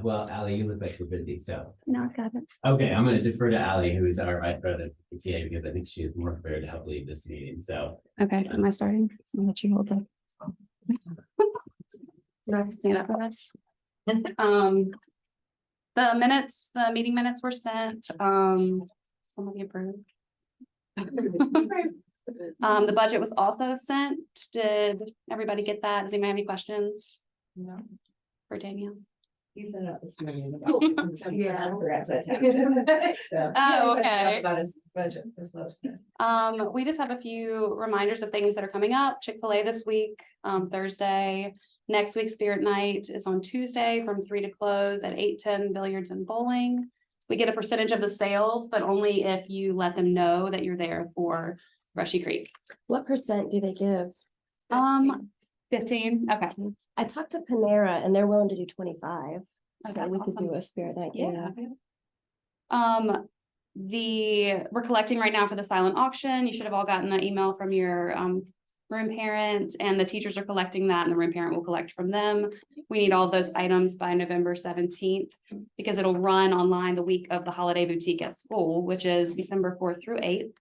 Well, Allie, you look like you're busy, so. No, I've got it. Okay, I'm gonna defer to Allie, who is our vice president of PTA, because I think she is more prepared to help lead this meeting, so. Okay, am I starting? I'll let you hold it. Do I have to stand up for this? The meeting minutes were sent, somebody approved. The budget was also sent. Did everybody get that? Does anybody have any questions? No. For Danielle? He sent it out this morning. Yeah, I forgot to attach it. Oh, okay. About his budget, just let us know. We just have a few reminders of things that are coming up. Chick-fil-A this week, Thursday. Next week, Spirit Night is on Tuesday from 3 to close at 8:10, billiards and bowling. We get a percentage of the sales, but only if you let them know that you're there for Brushy Creek. What percent do they give? 15, okay. I talked to Panera and they're willing to do 25. Oh, So that's we could do awesome. a spirit night Yeah. there. We're collecting right now for the silent auction. You should have all gotten an email from your room parent, and the teachers are collecting that, and the room parent will collect from them. We need all those items by November 17th because it'll run online the week of the holiday boutique at school, which is December 4th through 8th.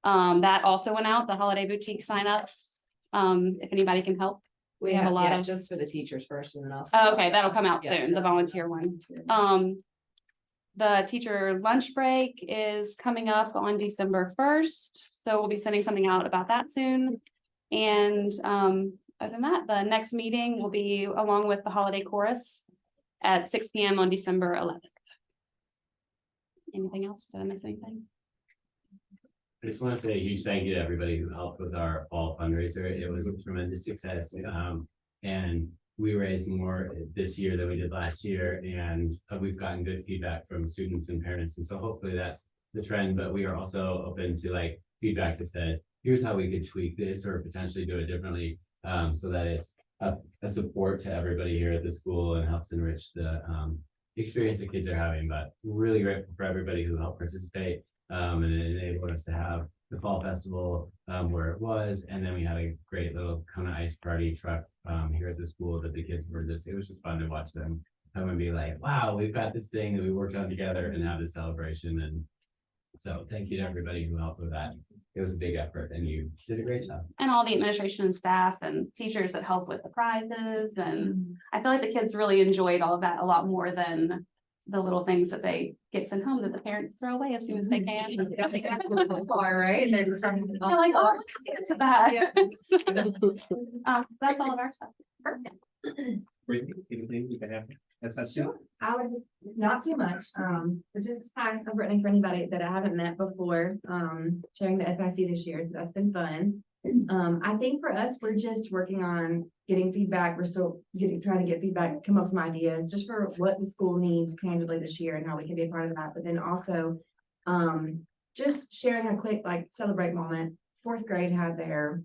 That also went out, the holiday boutique signups. If anybody can help. We have a lot of just for the teachers first, and then I'll. Oh, okay, that'll come out Yeah. soon, the volunteer one. The teacher lunch break is coming up on December 1st, so we'll be sending something out about that soon. And other than that, the next meeting will be along with the holiday chorus at 6 p.m. on December 11th. Anything else? Did I miss anything? I just want to say a huge thank you to everybody who helped with our fall fundraiser. It was a tremendous success. And we raised more this year than we did last year, and we've gotten good feedback from students and parents. And so hopefully that's the trend, but we are also open to like feedback that says, here's how we could tweak this or potentially do it differently, so that it's a support to everybody here at the school and helps enrich the experience the kids are having. But really grateful for everybody who helped participate. And it enabled us to have the fall festival where it was, and then we had a great little kind of ice party truck here at the school that the kids were just. It was just fun to watch them come and be like, wow, we've got this thing that we worked on together and have this celebration. And so thank you to everybody who helped with that. It was a big effort and you did a great job. And all the administration and staff and teachers that help with the prizes. And I feel like the kids really enjoyed all of that a lot more than the little things that they get sent home that the parents throw away as soon as they can. Far, right? They're They're like, oh, look at that. Yeah. That's all of our stuff. Perfect. Anything you can have? Sure, I would, not too much, but just hi, I'm Brittany for anybody that I haven't met before, sharing the SIC this year, so that's been fun. I think for us, we're just working on getting feedback. We're still trying to get feedback, come up with some ideas just for what the school needs tangibly this year and how we can be a part of that. But then also, just sharing a quick like celebrate moment. 4th grade had their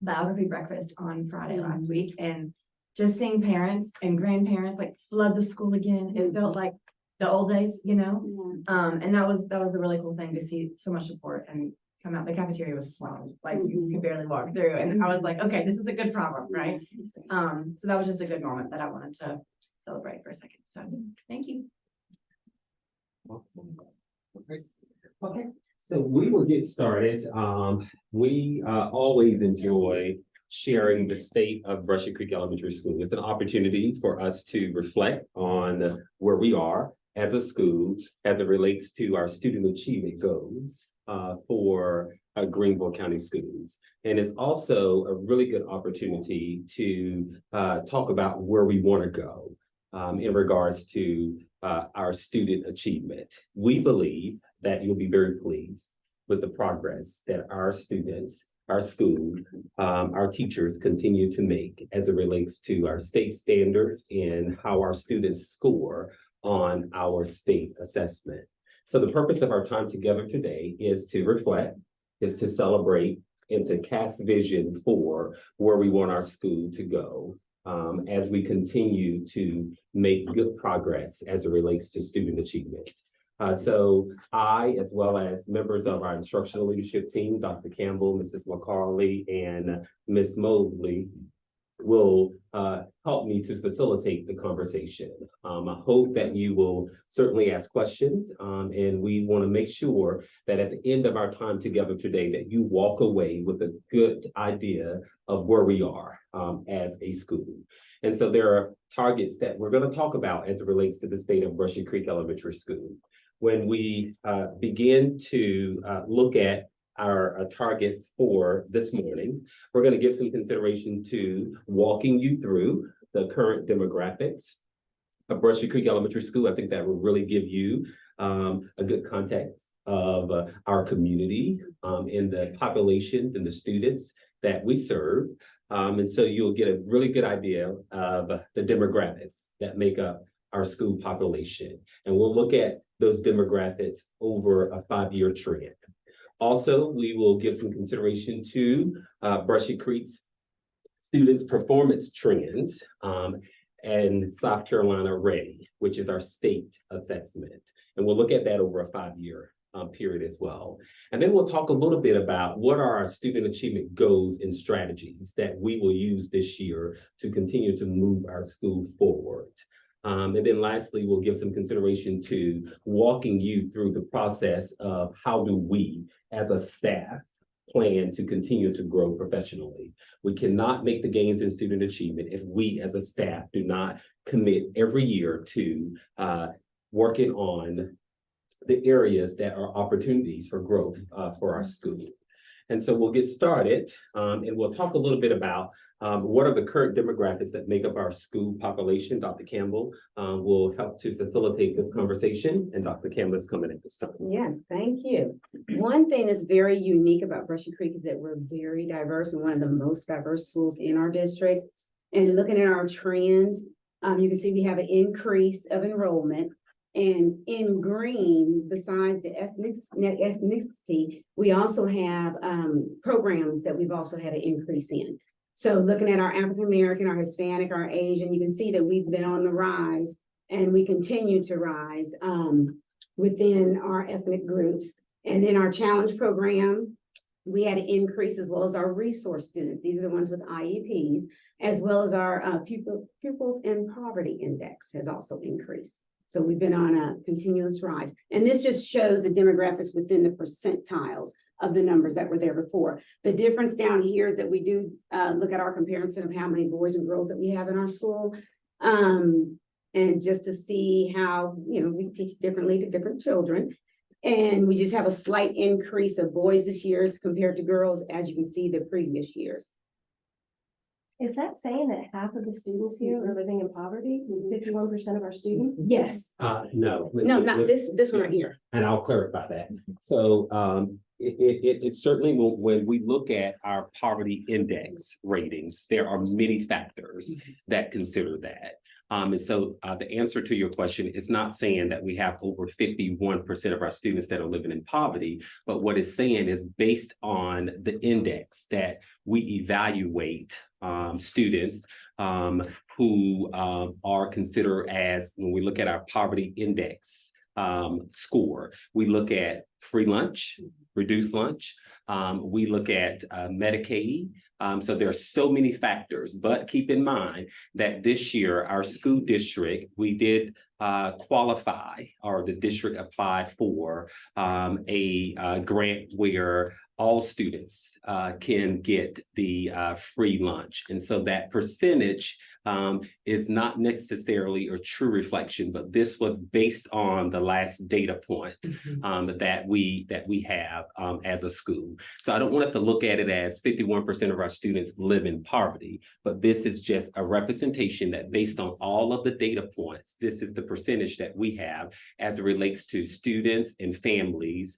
biography breakfast on Friday last week, and just seeing parents and grandparents like flood the school again. It felt like the old days, you know? And that was a really cool thing to see so much support and come out. The cafeteria was slammed, like you could barely walk through. And I was like, okay, this is a good problem, right? So that was just a good moment that I wanted to celebrate for a second. So thank you. Okay, so we will get started. We always enjoy sharing the state of Brushy Creek Elementary School. It's an opportunity for us to reflect on where we are as a school as it relates to our student achievement goals for Greenville County schools. And it's also a really good opportunity to talk about where we want to go in regards to our student achievement. We believe that you'll be very pleased with the progress that our students, our school, our teachers continue to make as it relates to our state standards and how our students score on our state assessment. So the purpose of our time together today is to reflect, is to celebrate, and to cast vision for where we want our school to go as we continue to make good progress as it relates to student achievement. So I, as well as members of our instructional leadership team, Dr. Campbell, Mrs. McCarley, and Ms. Mosley, will help me to facilitate the conversation. I hope that you will certainly ask questions, and we want to make sure that at the end of our time together today, that you walk away with a good idea of where we are as a school. And so there are targets that we're going to talk about as it relates to the state of Brushy Creek Elementary School. When we begin to look at our targets for this morning, we're going to give some consideration to walking you through the current demographics of Brushy Creek Elementary School. I think that will really give you a good context of our community and the populations and the students that we serve. And so you'll get a really good idea of the demographics that make up our school population. And we'll look at those demographics over a 5-year trend. Also, we will give some consideration to Brushy Creek's students' performance trends and South Carolina Ready, which is our state assessment. And we'll look at that over a 5-year period as well. And then we'll talk a little bit about what are our student achievement goals and strategies that we will use this year to continue to move our school forward. And then lastly, we'll give some consideration to walking you through the process of how do we, as a staff, plan to continue to grow professionally. We cannot make the gains in student achievement if we, as a staff, do not commit every year to working on the areas that are opportunities for growth for our school. And so we'll get started and we'll talk a little bit about what are the current demographics that make up our school population. Dr. Campbell will help to facilitate this conversation, and Dr. Campbell is coming at this time. Yes, thank you. One thing that's very unique about Brushy Creek is that we're very diverse and one of the most diverse schools in our district. And looking at our trend, you can see we have an increase of enrollment. And in green, besides the ethnicity, we also have programs that we've also had an increase in. So looking at our African American, our Hispanic, our Asian, you can see that we've been on the rise and we continue to rise within our ethnic groups. And then our challenge program, we had an increase, as well as our resource students. These are the ones with IEPs, as well as our pupils in poverty index has also increased. So we've been on a continuous rise. And this just shows the demographics within the percentiles of the numbers that were there before. The difference down here is that we do look at our comparison of how many boys and girls that we have in our school. And just to see how, we teach differently to different children. And we just have a slight increase of boys this year as compared to girls, as you can see the previous years. Is that saying that half of the students here are living in poverty? 51% of our students? Yes. No. No, not this one right here. And I'll clarify that. So it certainly will, when we look at our poverty index ratings, there are many factors that consider that. And so the answer to your question is not saying that we have over 51% of our students that are living in poverty, but what it's saying is based on the index that we evaluate students who are considered as, when we look at our poverty index score, we look at free lunch, reduced lunch, we look at Medicaid. So there are so many factors, but keep in mind that this year, our school district, we did qualify, or the district applied for a grant where all students can get the free lunch. And so that percentage is not necessarily a true reflection, but this was based on the last data point that we have as a school. So I don't want us to look at it as 51% of our students live in poverty, but this is just a representation that based on all of the data points, this is the percentage that we have as it relates to students and families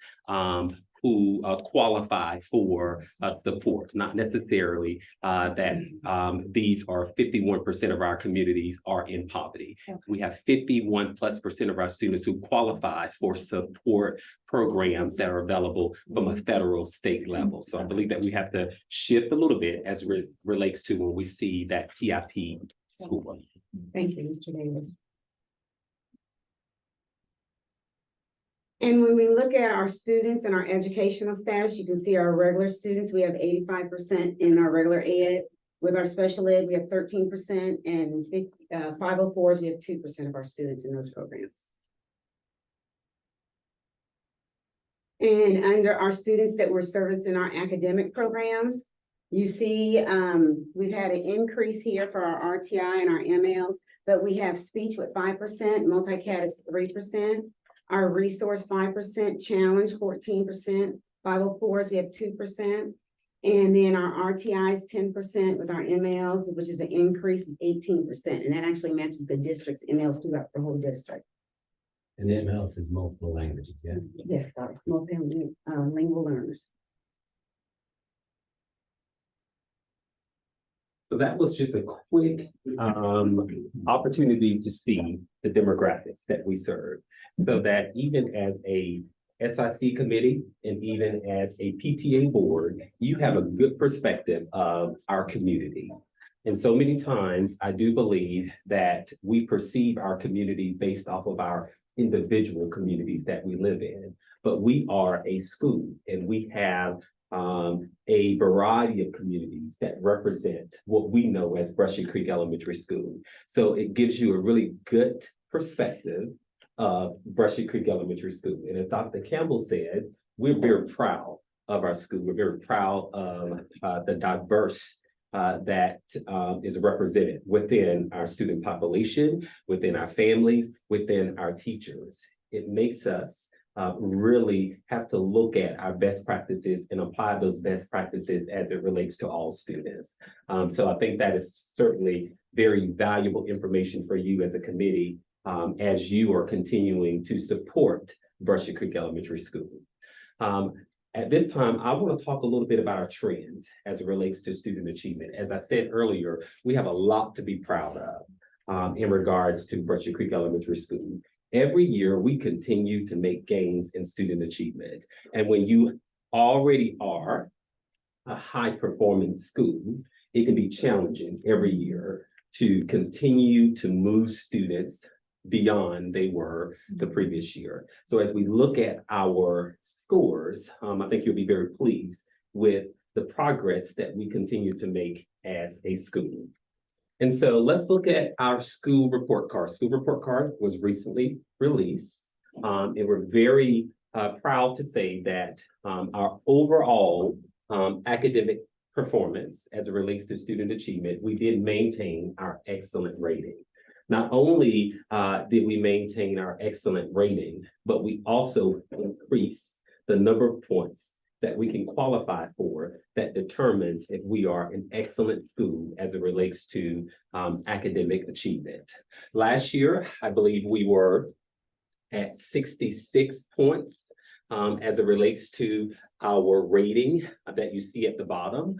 who qualify for support, not necessarily that these are 51% of our communities are in poverty. Okay. We have 51+% of our students who qualify for support programs that are available from a federal, state level. So I believe that we have to shift a little bit as it relates to when we see that PIP score. Thank you, Mr. Davis. And when we look at our students and our educational status, you can see our regular students, we have 85% in our regular ed, With our special ed, we have 13%, and 504s, we have 2% of our students in those programs. And under our students that we're servicing our academic programs, you see, we've had an increase here for our RTI and our MLs, but we have speech with 5%, multi-cat is 3%, our resource 5%, challenge 14%, 504s, we have 2%. And then our RTI is 10% with our MLs, which is an increase is 18%. And that actually matches the district's MLs throughout the whole district. And the MLS is multiple languages, yeah. Yes, multilingual learners. So that was just a quick opportunity to see the demographics that we serve. So that even as a SIC committee and even as a PTA board, you have a good perspective of our community. And so many times I do believe that we perceive our community based off of our individual communities that we live in, but we are a school and we have a variety of communities that represent what we know as Brushy Creek Elementary School. So it gives you a really good perspective of Brushy Creek Elementary School. And as Dr. Campbell said, we're very proud of our school. We're very proud of the diverse that is represented within our student population, within our families, within our teachers. It makes us really have to look at our best practices and apply those best practices as it relates to all students. So I think that is certainly very valuable information for you as a committee as you are continuing to support Brushy Creek Elementary School. At this time, I want to talk a little bit about our trends as it relates to student achievement. As I said earlier, we have a lot to be proud of in regards to Brushy Creek Elementary School. Every year, we continue to make gains in student achievement. And when you already are a high-performing school, it can be challenging every year to continue to move students beyond they were the previous year. So as we look at our scores, I think you'll be very pleased with the progress that we continue to make as a school. And so let's look at our school report card. School report card was recently released. And we're very proud to say that our overall academic performance as it relates to student achievement, we did maintain our excellent rating. Not only did we maintain our excellent rating, but we also increased the number of points that we can qualify for that determines if we are an excellent school as it relates to academic achievement. Last year, I believe we were at 66 points as it relates to our rating that you see at the bottom.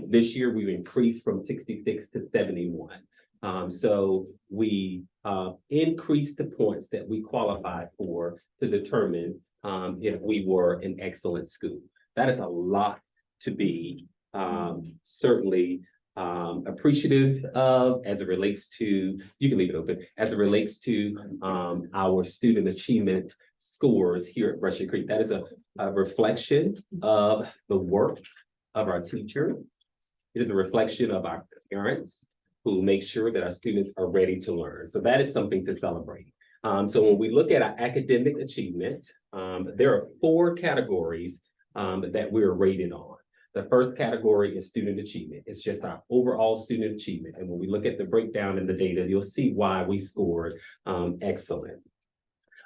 This year, we increased from 66 to 71. So we increased the points that we qualified for to determine if we were an excellent school. That is a lot to be certainly appreciative of as it relates to, you can leave it open, as it relates to our student achievement scores here at Brushy Creek. That is a reflection of the work of our teacher. It is a reflection of our parents who make sure that our students are ready to learn. So that is something to celebrate. So when we look at our academic achievement, there are 4 categories that we're rated on. The first category is student achievement. It's just our overall student achievement. And when we look at the breakdown in the data, you'll see why we scored excellent.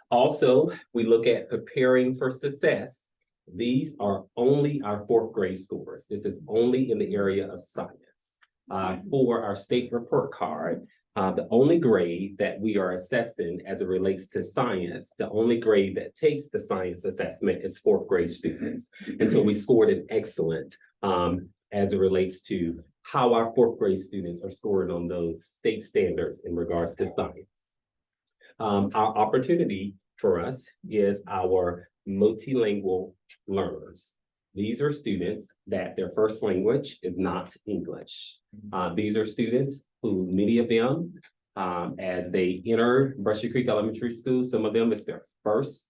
Also, we look at preparing for success. These are only our 4th grade scores. This is only in the area of science. For our state report card, the only grade that we are assessing as it relates to science, the only grade that takes the science assessment is 4th grade students. And so we scored an excellent as it relates to how our 4th grade students are scoring on those state standards in regards to science. Our opportunity for us is our multilingual learners. These are students that their first language is not English. These are students who, many of them, as they enter Brushy Creek Elementary School, some of them it's their first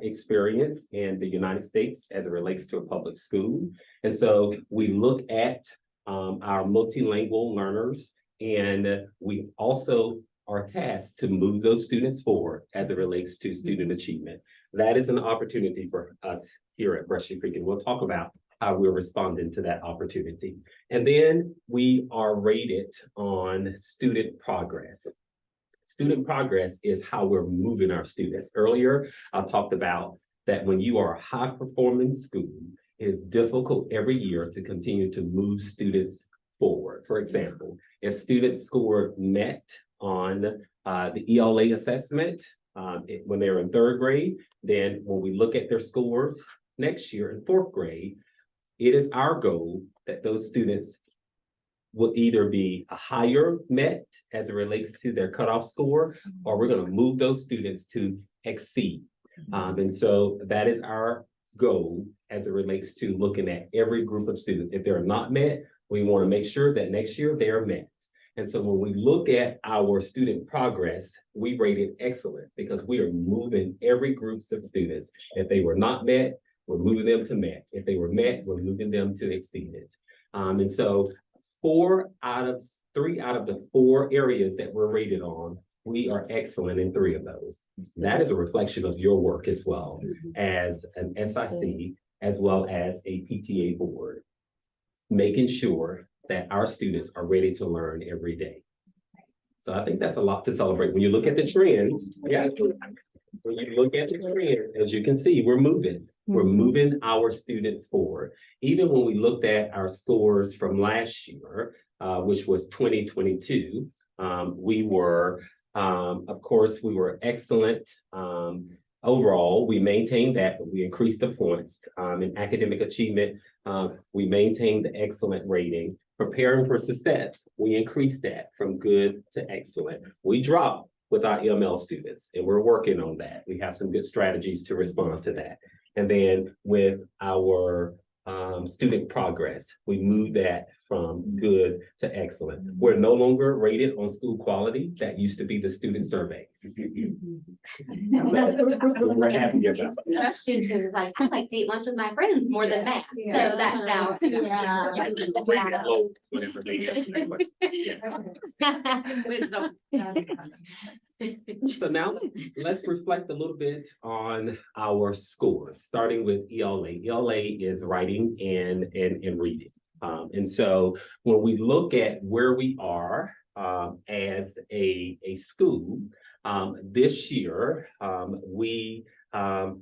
experience in the United States as it relates to a public school. And so we look at our multilingual learners, and we also are tasked to move those students forward as it relates to student achievement. That is an opportunity for us here at Brushy Creek, and we'll talk about how we're responding to that opportunity. And then we are rated on student progress. Student progress is how we're moving our students. Earlier, I talked about that when you are a high-performing school, it is difficult every year to continue to move students forward. For example, if students scored MET on the ELA assessment when they're in 3rd grade, then when we look at their scores next year in 4th grade, it is our goal that those students will either be a higher MET as it relates to their cutoff score, or we're going to move those students to exceed. And so that is our goal as it relates to looking at every group of students. If they're not met, we want to make sure that next year they are met. And so when we look at our student progress, we rate it excellent because we are moving every group of students. If they were not met, we're moving them to met. If they were met, we're moving them to exceeded. And so 3 out of the 4 areas that we're rated on, we are excellent in 3 of those. That is a reflection of your work as well as an SIC, as well as a PTA board, making sure that our students are ready to learn every day. So I think that's a lot to celebrate. When you look at the trends, when you look at the trends, as you can see, we're moving. We're moving our students forward. Even when we looked at our scores from last year, which was 2022, we were, of course, we were excellent. Overall, we maintained that, but we increased the points. In academic achievement, we maintained the excellent rating. Preparing for success, we increased that from good to excellent. We dropped with our EML students, and we're working on that. We have some good strategies to respond to that. And then with our student progress, we moved that from good to excellent. We're no longer rated on school quality. That used to be the student surveys. We're happy about that. Our student who was like, I like to eat lunch with my friends more than math. Yeah. So that's out. Yeah. Low whenever they Wisdom. So now let's reflect a little bit on our scores, starting with ELA. ELA is writing and reading. And so when we look at where we are as a school, this year, we are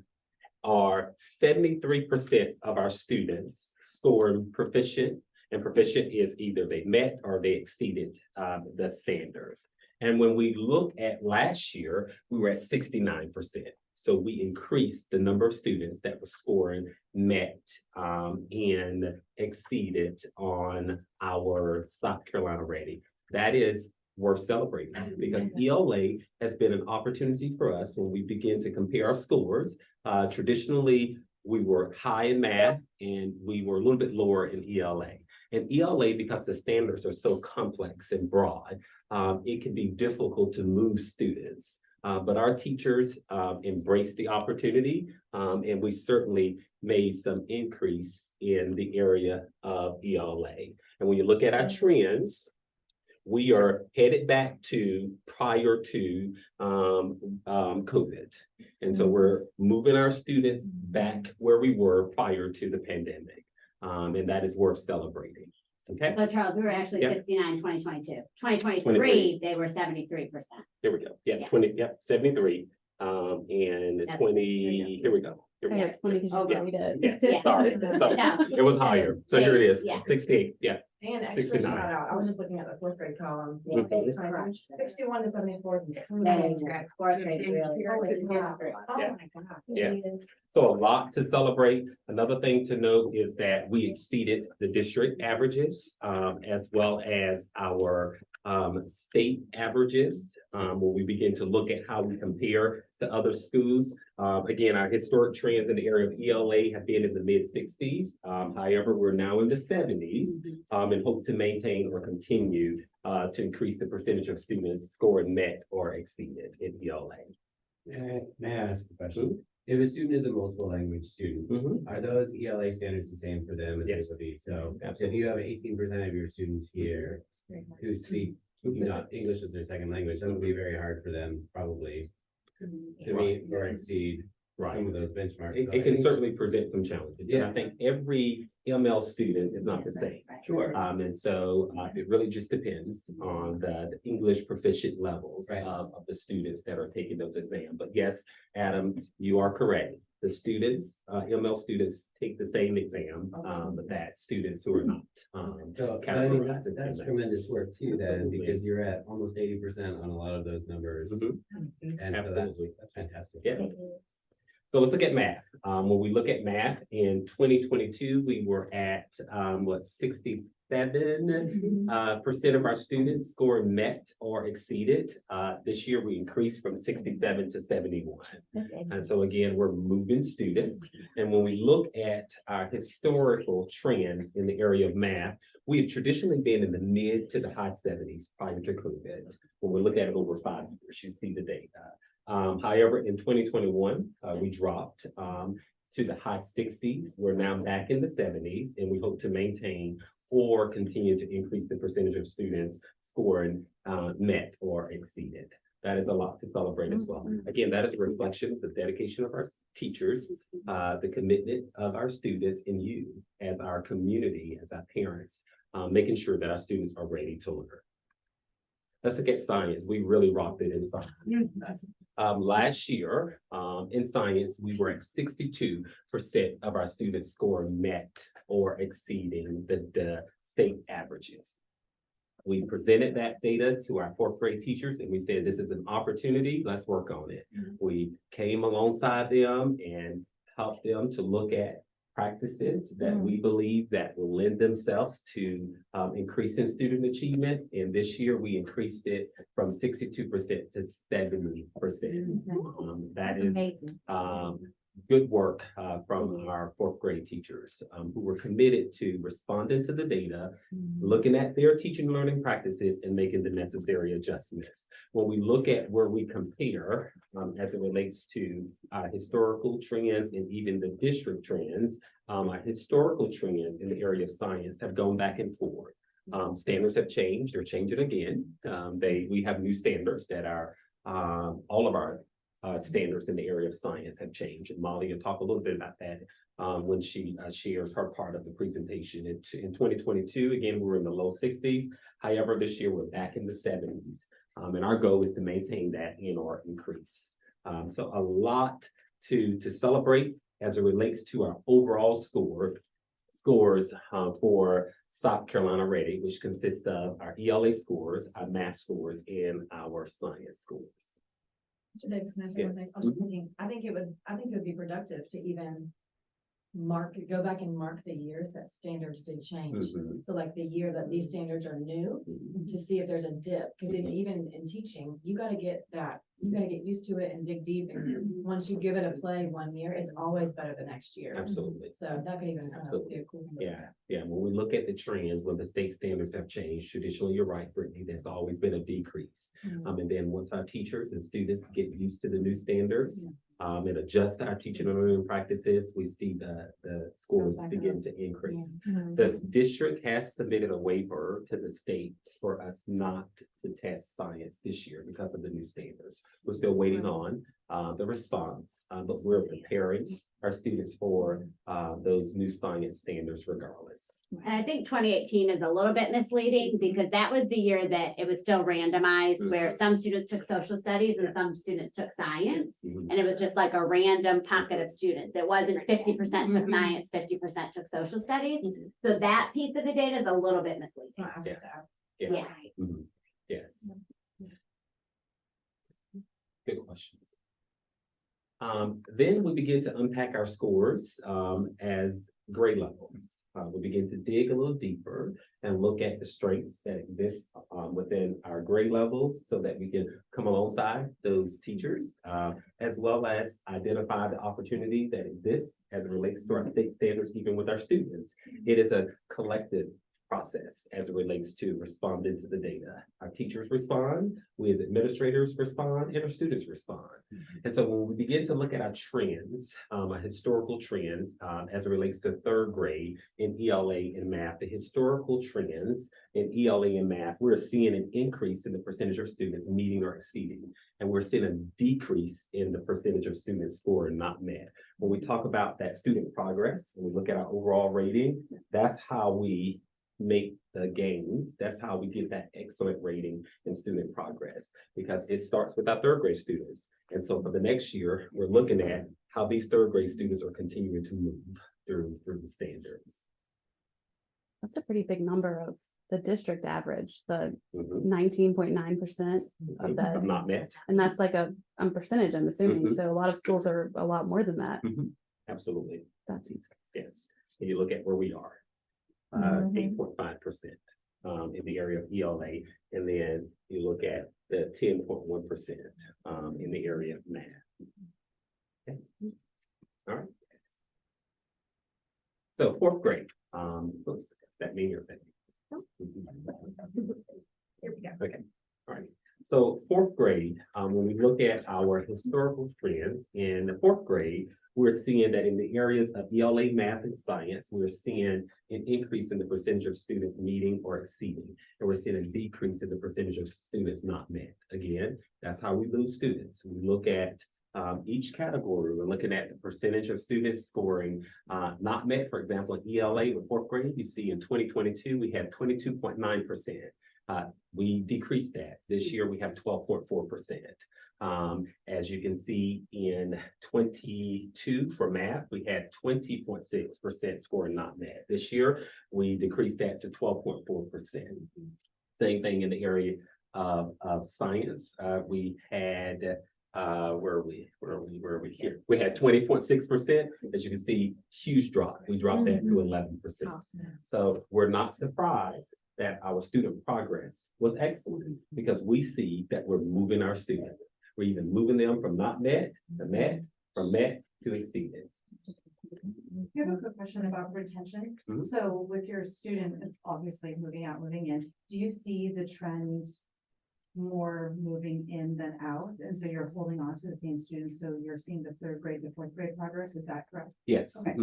73% of our students scoring proficient, and proficient is either they met or they exceeded the standards. And when we look at last year, we were at 69%. So we increased the number of students that were scoring met and exceeded on our South Carolina Ready. That is worth celebrating because ELA has been an opportunity for us when we begin to compare our scores. Traditionally, we were high in math and we were a little bit lower in ELA. And ELA, because the standards are so complex and broad, it can be difficult to move students. But our teachers embraced the opportunity, and we certainly made some increase in the area of ELA. And when you look at our trends, we are headed back to prior to COVID. And so we're moving our students back where we were prior to the pandemic. And that is worth celebrating. Okay. So Charles, we were actually Yep. 69, 2022. 2023, they were 73%. Here we go. Yeah, Yeah. 73. And That's 20, here we go. Here we Yeah, go. it's funny because you Okay. read it. Yes, Yeah. sorry. No. It was higher. So here it is, Yeah. 68, yeah. And extra 69. shout out, I was just looking at the 4th grade column. Yeah, Mhm. they It's like crushed it. 61 to 74. That is correct. 4th grade really. Holy cow. History. Oh Yeah. my God. Yes. So a lot to celebrate. Another thing to note is that we exceeded the district averages as well as our state averages when we begin to look at how we compare to other schools. Again, our historic trends in the area of ELA have been in the mid-60s. However, we're now in the 70s and hope to maintain or continue to increase the percentage of students scoring met or exceeded in ELA. May I ask a question? if a student is a multiple language student, Mhm. are those ELA standards the same for them as they Yes. would be? So if Absolutely. you have 18% of your students here who speak, English as their second language, that would be very hard for them probably to meet or exceed some of those benchmarks. It So I can think- certainly present some challenges. And I Yeah. think every ML student is not the same. Sure. And so it really just depends on the English proficient levels Right. of the students that are taking those exams. But yes, Adam, you are correct. The students, ML students take the same exam, but that students who are not. So, but I mean, that's tremendous work too, then, Absolutely. because you're at almost 80% on a lot of those numbers. Mhm. And so Absolutely. that's fantastic. Yeah. So let's look at math. When we look at math in 2022, we were at 67% of our students scored met or exceeded. This year we increased from 67 to 71. And so again, we're moving students. And when we look at our historical trends in the area of math, we have traditionally been in the mid to the high 70s prior to COVID. When we look at it over 5 years, you see the data. However, in 2021, we dropped to the high 60s. We're now back in the 70s, and we hope to maintain or continue to increase the percentage of students scoring met or exceeded. That is a lot to celebrate as well. Again, that is a reflection of the dedication of our teachers, the commitment of our students, and you as our community, as our parents, making sure that our students are ready to learn. Let's look at science. We really rocked it in science. Last year, in science, we were at 62% of our students score met or exceeding the state averages. We presented that data to our fourth grade teachers and we said, this is an opportunity, let's work on it. We came alongside them and helped them to look at practices that we believe that will lend themselves to increasing student achievement. And this year we increased it from 62% to 70%. That is good work from our fourth grade teachers who were committed to responding to the data, looking at their teaching and learning practices and making the necessary adjustments. When we look at where we compare as it relates to historical trends and even the district trends, our historical trends in the area of science have gone back and forth. Standards have changed, they're changing again. We have new standards that are all of our standards in the area of science have changed. And Molly will talk a little bit about that when she shares her part of the presentation. In 2022, again, we were in the low 60s. However, this year we're back in the 70s. And our goal is to maintain that and or increase. So a lot to celebrate as it relates to our overall scores for South Carolina Ready, which consists of our ELA scores, our math scores, and our science scores. Mr. Davis, can I say one thing? I was just thinking, I think it would be productive to even go back and mark the years that standards did change. So like the year that these standards are new, to see if there's a dip, because even in teaching, you gotta get used to it and dig deep. And once you give it a play 1 year, it's always better the next year. Absolutely. So that could even Absolutely. be a cool. Yeah. When we look at the trends, when the state standards have changed, traditionally, you're right, Brittany, there's always been a decrease. And then once our teachers and students get used to the new standards, and adjust our teaching and learning practices, we see the scores begin to increase. The district has submitted a waiver to the state for us not to test science this year because of the new standards. We're still waiting on the response, but we're preparing our students for those new science standards regardless. And I think 2018 is a little bit misleading because that was the year that it was still randomized where some students took social studies and some students took science. And it was just like a random pocket of students. It wasn't 50% took science, 50% took social studies. So that piece of the data is a little bit misleading. Yeah. Yes. Good question. Then we begin to unpack our scores as grade levels. We begin to dig a little deeper and look at the strengths that exist within our grade levels so that we can come alongside those teachers, as well as identify the opportunity that exists as it relates to our state standards, even with our students. It is a collective process as it relates to responding to the data. Our teachers respond, we as administrators respond, and our students respond. And so when we begin to look at our trends, our historical trends, as it relates to third grade in ELA and math, the historical trends in ELA and math, we're seeing an increase in the percentage of students meeting or exceeding. And we're seeing a decrease in the percentage of students scoring not met. When we talk about that student progress, when we look at our overall rating, that's how we make the gains. That's how we get that excellent rating in student progress, because it starts with our third grade students. And so for the next year, we're looking at how these third grade students are continuing to move through the standards. That's a pretty big number of the district average, the 19.9% of that. Not met. And that's like a percentage, I'm assuming. Mhm. So a lot of schools are a lot more than that. Absolutely. That seems crazy. Yes. And you look at where we are, 8.5% in the area of ELA. And then you look at the 10.1% in the area of math. Okay. All right. So fourth grade, what's that mean your thing? Here we go. Okay, all right. So fourth grade, when we look at our historical trends in the fourth grade, we're seeing that in the areas of ELA, math, and science, we're seeing an increase in the percentage of students meeting or exceeding. And we're seeing a decrease in the percentage of students not met. Again, that's how we lose students. We look at each category. We're looking at the percentage of students scoring not met. For example, in ELA with fourth grade, you see in 2022, we had 22.9%. We decreased that. This year, we have 12.4%. As you can see in 22 for math, we had 20.6% scoring not met. This year, we decreased that to 12.4%. Same thing in the area of science. We had where are we here? We had 20.6%. As you can see, huge drop. We dropped that to 11%. So we're not surprised that our student progress was excellent, because we see that we're moving our students. We're even moving them from not met to met, from met to exceeded. I have a quick question about retention. Mhm. So with your student, obviously moving out, moving in, do you see the trends more moving in than out? And so you're holding on to the same students, so you're seeing the third grade, the fourth grade progress, is that correct? Yes. Okay.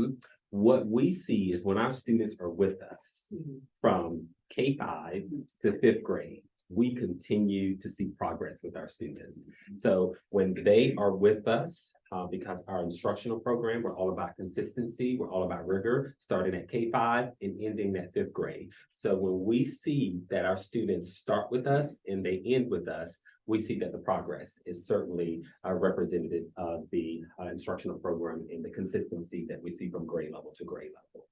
What we see is when our students are with us from K-5 to fifth grade, we continue to see progress with our students. So when they are with us, because our instructional program, we're all about consistency, we're all about rigor, starting at K-5 and ending at fifth grade. So when we see that our students start with us and they end with us, we see that the progress is certainly representative of the instructional program and the consistency that we see from grade level to grade level.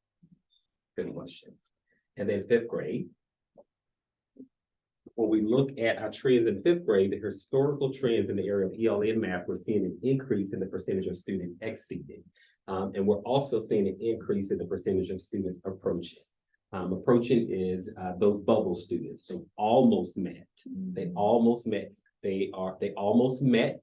Good question. And then fifth grade. When we look at our trends in fifth grade, the historical trends in the area of ELA and math, we're seeing an increase in the percentage of students exceeding. And we're also seeing an increase in the percentage of students approaching. Approaching is those bubble students. They almost met. They almost met. They almost met,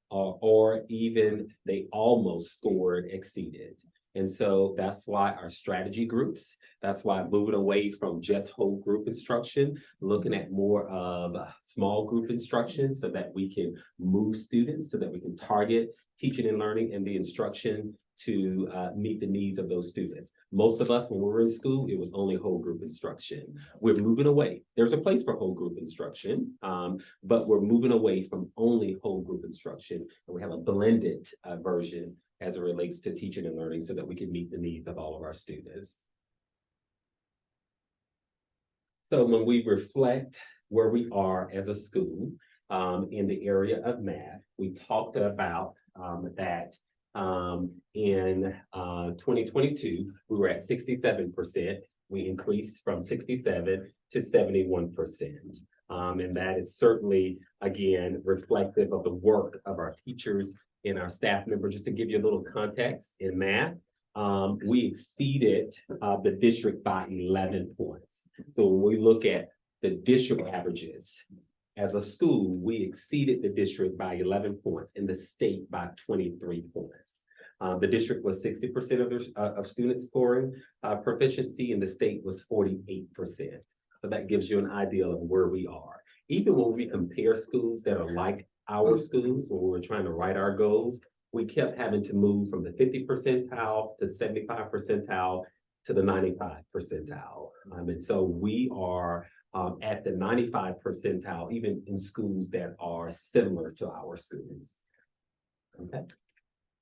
or even they almost scored exceeded. And so that's why our strategy groups, that's why moving away from just whole group instruction, looking at more of small group instruction so that we can move students, so that we can target teaching and learning and the instruction to meet the needs of those students. Most of us, when we were in school, it was only whole group instruction. We're moving away. There's a place for whole group instruction, but we're moving away from only whole group instruction. And we have a blended version as it relates to teaching and learning so that we can meet the needs of all of our students. So when we reflect where we are as a school in the area of math, we talked about that in 2022, we were at 67%. We increased from 67 to 71%. And that is certainly, again, reflective of the work of our teachers and our staff members. Just to give you a little context in math, we exceeded the district by 11 points. So when we look at the district averages, as a school, we exceeded the district by 11 points and the state by 23 points. The district was 60% of their, of students scoring, proficiency, and the state was 48%. So that gives you an idea of where we are. Even when we compare schools that are like our schools, when we were trying to write our goals, we kept having to move from the 50 percentile to 75 percentile to the 95 percentile. And so we are at the 95 percentile, even in schools that are similar to our schools. Okay.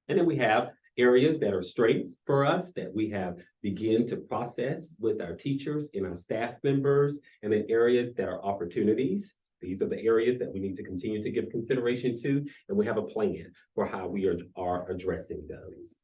And then we have areas that are strengths for us that we have begin to process with our teachers and our staff members, and then areas that are opportunities. These are the areas that we need to continue to give consideration to, and we have a plan for how we are addressing those.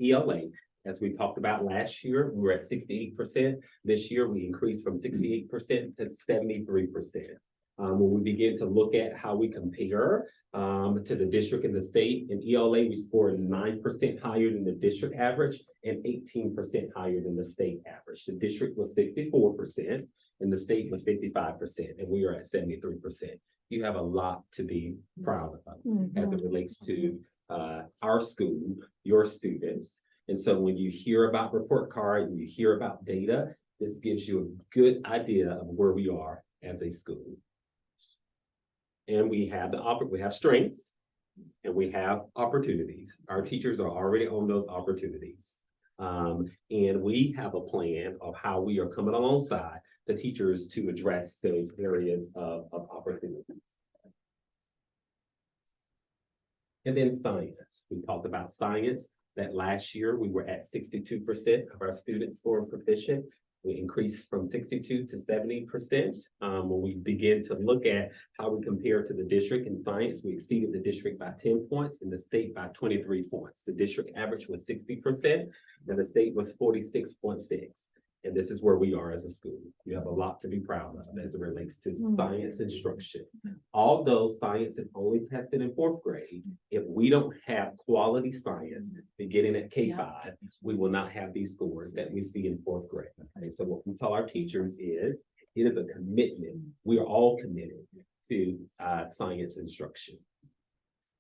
ELA, as we talked about last year, we were at 68%. This year, we increased from 68% to 73%. When we begin to look at how we compare to the district and the state, in ELA, we scored 9% higher than the district average and 18% higher than the state average. The district was 64% and the state was 55%, and we are at 73%. You have a lot to be proud of as it relates to our school, your students. And so when you hear about report card and you hear about data, this gives you a good idea of where we are as a school. And we have we have strengths and we have opportunities. Our teachers are already on those opportunities. And we have a plan of how we are coming alongside the teachers to address those areas of opportunity. And then science. We talked about science, that last year we were at 62% of our students scoring proficient. We increased from 62 to 70%. When we begin to look at how we compare to the district in science, we exceeded the district by 10 points and the state by 23 points. The district average was 60% and the state was 46.6. And this is where we are as a school. You have a lot to be proud of as it relates to science instruction. Although science is only tested in 4th grade, if we don't have quality science beginning at K-5, we will not have these scores that we see in 4th grade. Okay, so what we tell our teachers is, it is a commitment. We are all committed to science instruction.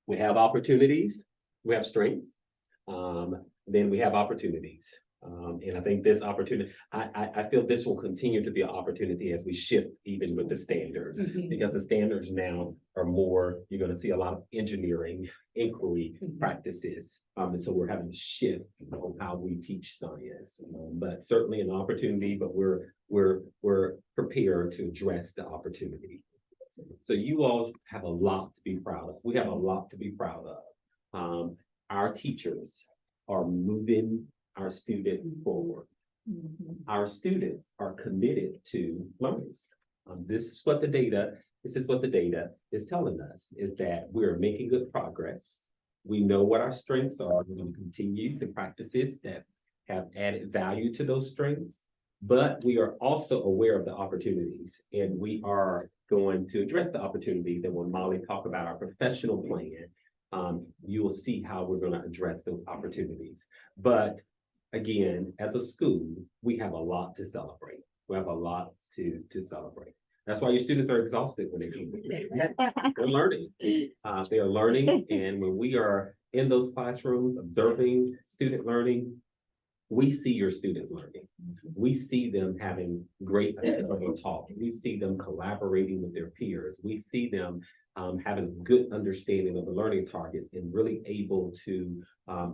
We have opportunities, we have strength, then we have opportunities. And I think this opportunity, I feel this will continue to be an opportunity as we shift even with the standards, because the standards now are more, you're going to see a lot of engineering, inquiry practices. And so we're having to shift on how we teach science, but certainly an opportunity, but we're prepared to address the opportunity. So you all have a lot to be proud of. We have a lot to be proud of. Our teachers are moving our students forward. Our students are committed to learning. This is what the data is telling us, is that we're making good progress. We know what our strengths are. We're going to continue the practices that have added value to those strengths, but we are also aware of the opportunities, and we are going to address the opportunities. And when Molly talked about our professional plan, you will see how we're going to address those opportunities. But again, as a school, we have a lot to celebrate. We have a lot to celebrate. That's why your students are exhausted when they come. They're learning. They are learning, and when we are in those classrooms observing student learning, we see your students learning. We see them having great talk. We see them collaborating with their peers. We see them having a good understanding of the learning targets and really able to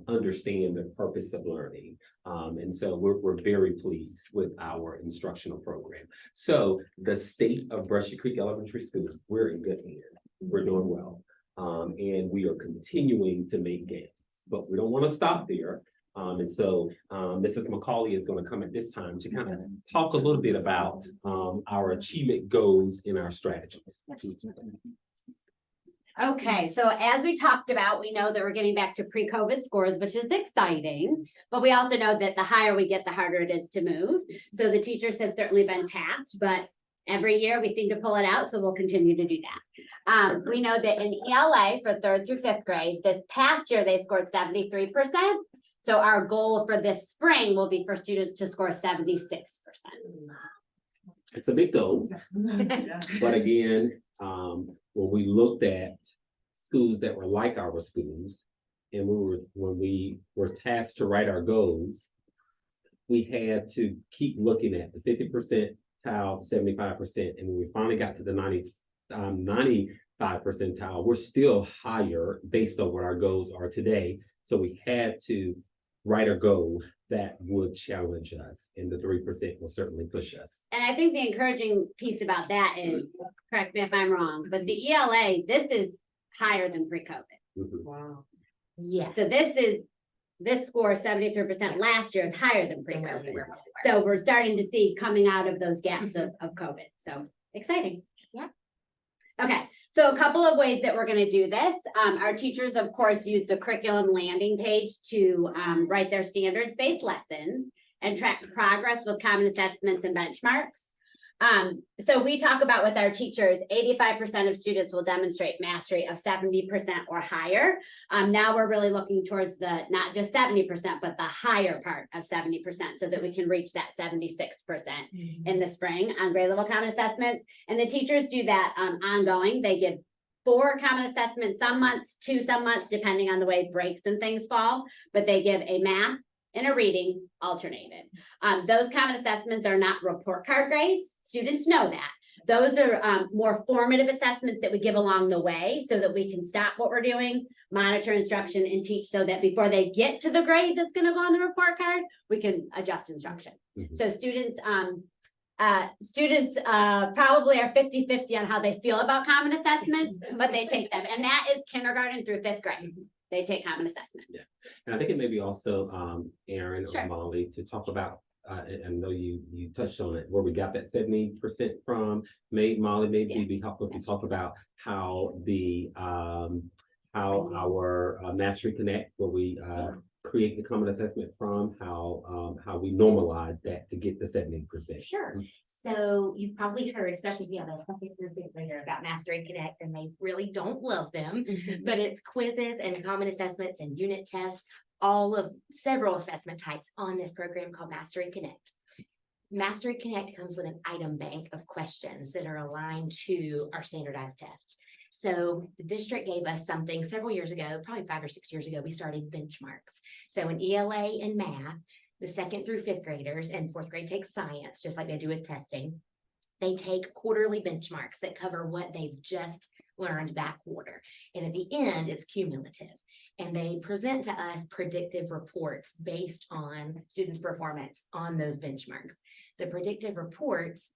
understand the purpose of learning. And so we're very pleased with our instructional program. So the state of Brushy Creek Elementary School, we're in good hands. We're doing well. And we are continuing to make gains, but we don't want to stop there. And so Mrs. McCauley is going to come at this time to kind of talk a little bit about our achievement goals in our strategies. Okay, so as we talked about, we know that we're getting back to pre-COVID scores, which is exciting, but we also know that the higher we get, the harder it is to move. So the teachers have certainly been tasked, but every year we seem to pull it out, so we'll continue to do that. We know that in ELA for 3rd through 5th grade, this past year they scored 73%. So our goal for this spring will be for students to score 76%. It's a big goal, but again, when we looked at schools that were like our schools, and when we were tasked to write our goals, we had to keep looking at the 50%, 75%, and when we finally got to the 95 percentile, we're still higher based on what our goals are today. So we had to write a goal that would challenge us, and the 3% will certainly push us. And I think the encouraging piece about that is, correct me if I'm wrong, but the ELA, this is higher than pre-COVID. Mhm. Wow. Yeah. So this score 73% last year is higher than pre-COVID. So we're starting to see coming out of those gaps of COVID. So exciting. Yeah. Okay, so a couple of ways that we're going to do this. Our teachers, of course, use the curriculum landing page to write their standards-based lessons and track progress with common assessments and benchmarks. So we talk about with our teachers, 85% of students will demonstrate mastery of 70% or higher. Now we're really looking towards the, not just 70%, but the higher part of 70% so that we can reach that 76% in the spring on grade level common assessments. And the teachers do that ongoing. They give 4 common assessments some months, 2 some months, depending on the way breaks and things fall, but they give a math and a reading alternated. Those common assessments are not report card grades. Students know that. Those are more formative assessments that we give along the way so that we can stop what we're doing, monitor instruction, and teach so that before they get to the grade that's going to go on the report card, we can adjust instruction. Mhm. So students probably are 50-50 on how they feel about common assessments, but they take them. And that is kindergarten through 5th grade. They take common assessments. Yeah. And I think it may be also, Aaron Sure. or Molly to talk about, and I know you touched on it, where we got that 70% from. Molly, maybe it'd be helpful to talk about how our Mastery Connect, where we create the common assessment from, how we normalize that to get the 70%. Sure. So you've probably heard, especially if you have a second or fifth grader, about Mastery Connect, and they really don't love them, but it's quizzes and common assessments and unit tests, all of several assessment types on this program called Mastery Connect. Mastery Connect comes with an item bank of questions that are aligned to our standardized tests. So the district gave us something several years ago, probably 5 or 6 years ago, we started benchmarks. So in ELA and math, the 2nd through 5th graders, and 4th grade takes science, just like they do with testing. They take quarterly benchmarks that cover what they've just learned that quarter. And at the end, it's cumulative. And they present to us predictive reports based on students' performance on those benchmarks. The predictive reports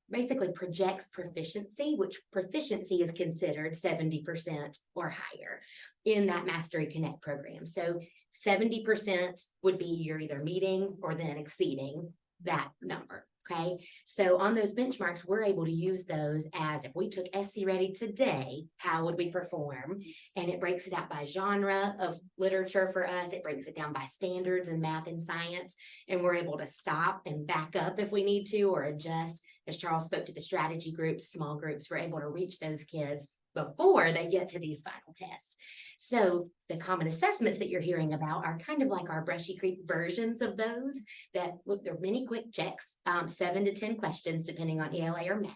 basically projects proficiency, which proficiency is considered 70% or higher in that Mastery Connect program. So 70% would be you're either meeting or then exceeding that number. Okay, so on those benchmarks, we're able to use those as if we took SC Ready today, how would we perform? And it breaks it out by genre of literature for us. It breaks it down by standards in math and science. And we're able to stop and back up if we need to, or adjust. As Charles spoke to the strategy groups, small groups, we're able to reach those kids before they get to these final tests. So the common assessments that you're hearing about are kind of like our Brushy Creek versions of those that look, they're mini quick checks, 7 to 10 questions, depending on ELA or math.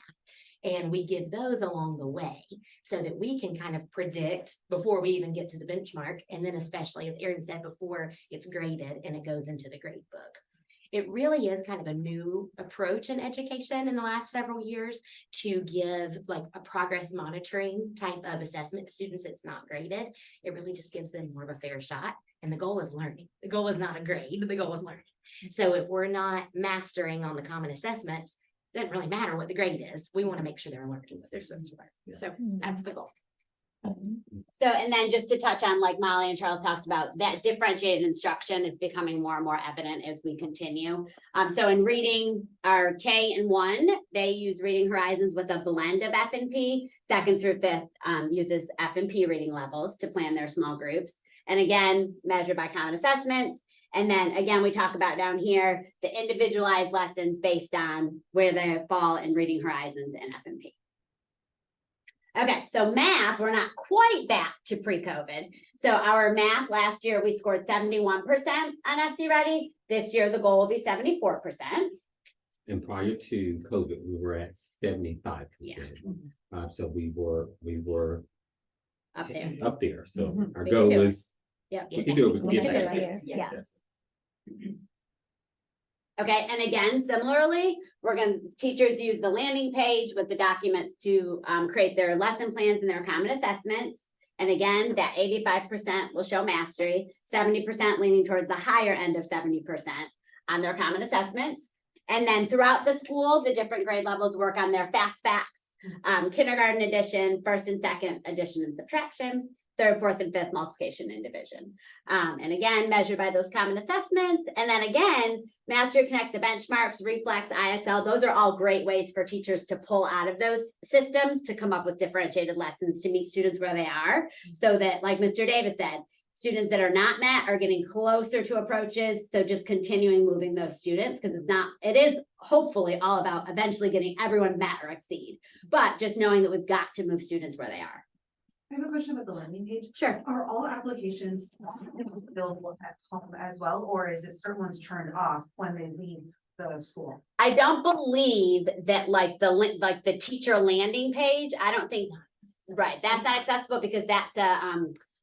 And we give those along the way so that we can kind of predict before we even get to the benchmark. And then especially, as Erin said, before it's graded and it goes into the grade book. It really is kind of a new approach in education in the last several years to give like a progress monitoring type of assessment to students that's not graded. It really just gives them more of a fair shot. And the goal is learning. The goal is not a grade, the goal is learning. So if we're not mastering on the common assessments, it doesn't really matter what the grade is. We want to make sure they're learning what they're supposed to learn. So that's the goal. So, and then just to touch on, like Molly and Charles talked about, that differentiated instruction is becoming more and more evident as we continue. So in reading, our K and 1, they use Reading Horizons with a blend of F&P. 2nd through 5th uses F&P reading levels to plan their small groups. And again, measured by common assessments. And then again, we talk about down here, the individualized lessons based on where they fall in Reading Horizons and F&P. Okay, so math, we're not quite back to pre-COVID. So our math last year, we scored 71% on SC Ready. This year, the goal will be 74%. And prior to COVID, we were at 75%. Yeah. So we were Up there. up there. So our We goal can do it. was Yeah. We can do it. We can can get do that. it here. Yeah. Okay, and again, similarly, teachers use the landing page with the documents to create their lesson plans and their common assessments. And again, that 85% will show mastery, 70% leaning towards the higher end of 70% on their common assessments. And then throughout the school, the different grade levels work on their fast facts, kindergarten addition, first and second addition and subtraction, third, fourth, and fifth multiplication and division. And again, measured by those common assessments. And then again, Mastery Connect, the benchmarks, Reflex, IXL, those are all great ways for teachers to pull out of those systems to come up with differentiated lessons to meet students where they are. So that, like Mr. Davis said, students that are not met are getting closer to approaches. So just continuing moving those students, because it is hopefully all about eventually getting everyone met or exceed, but just knowing that we've got to move students where they are. I have a question about the landing page. Sure. Are all applications available at home as well, or is it certain ones turned off when they leave the school? I don't believe that like the teacher landing page, I don't think, right, that's not accessible because that's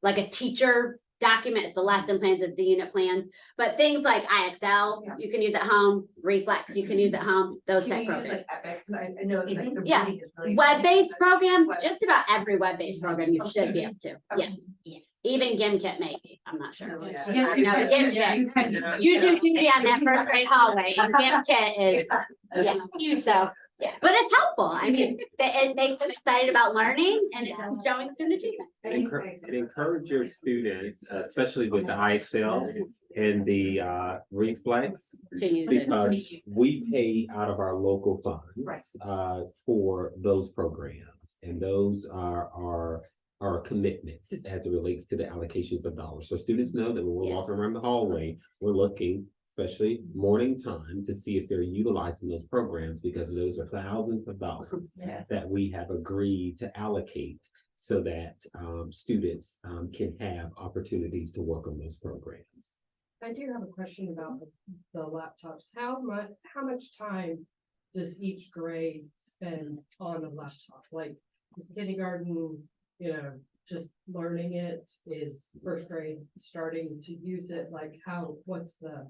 like a teacher document, it's the lesson plans, it's the unit plans, but things like IXL, you can use at home, Reflex, you can use at home, those type Can you use programs. like Epic? I know like the Yeah. reading is really. Web-based programs, Web- just about every web-based program you should be able to, Okay. yes, even GimKit maybe, I'm not sure. Yeah. I know, GimKit. You do duty on that first grade hallway, and GimKit is, yeah, so, yeah, but it's helpful, I mean, it makes them excited about learning and it's showing student achievement. And encourage your students, especially with the IXL and the Reflex, To use it. because we pay out of our local Right. funds for those programs. And those are our commitment as it relates to the allocations of dollars. So students know that when we're walking Yes. around the hallway, we're looking, especially morning time, to see if they're utilizing those programs, because those are thousands of dollars Yes. that we have agreed to allocate so that students can have opportunities to work on those programs. I do have a question about the laptops. How much time does each grade spend on a laptop? Like, is kindergarten, just learning it? Is first grade starting to use it? Like what's the?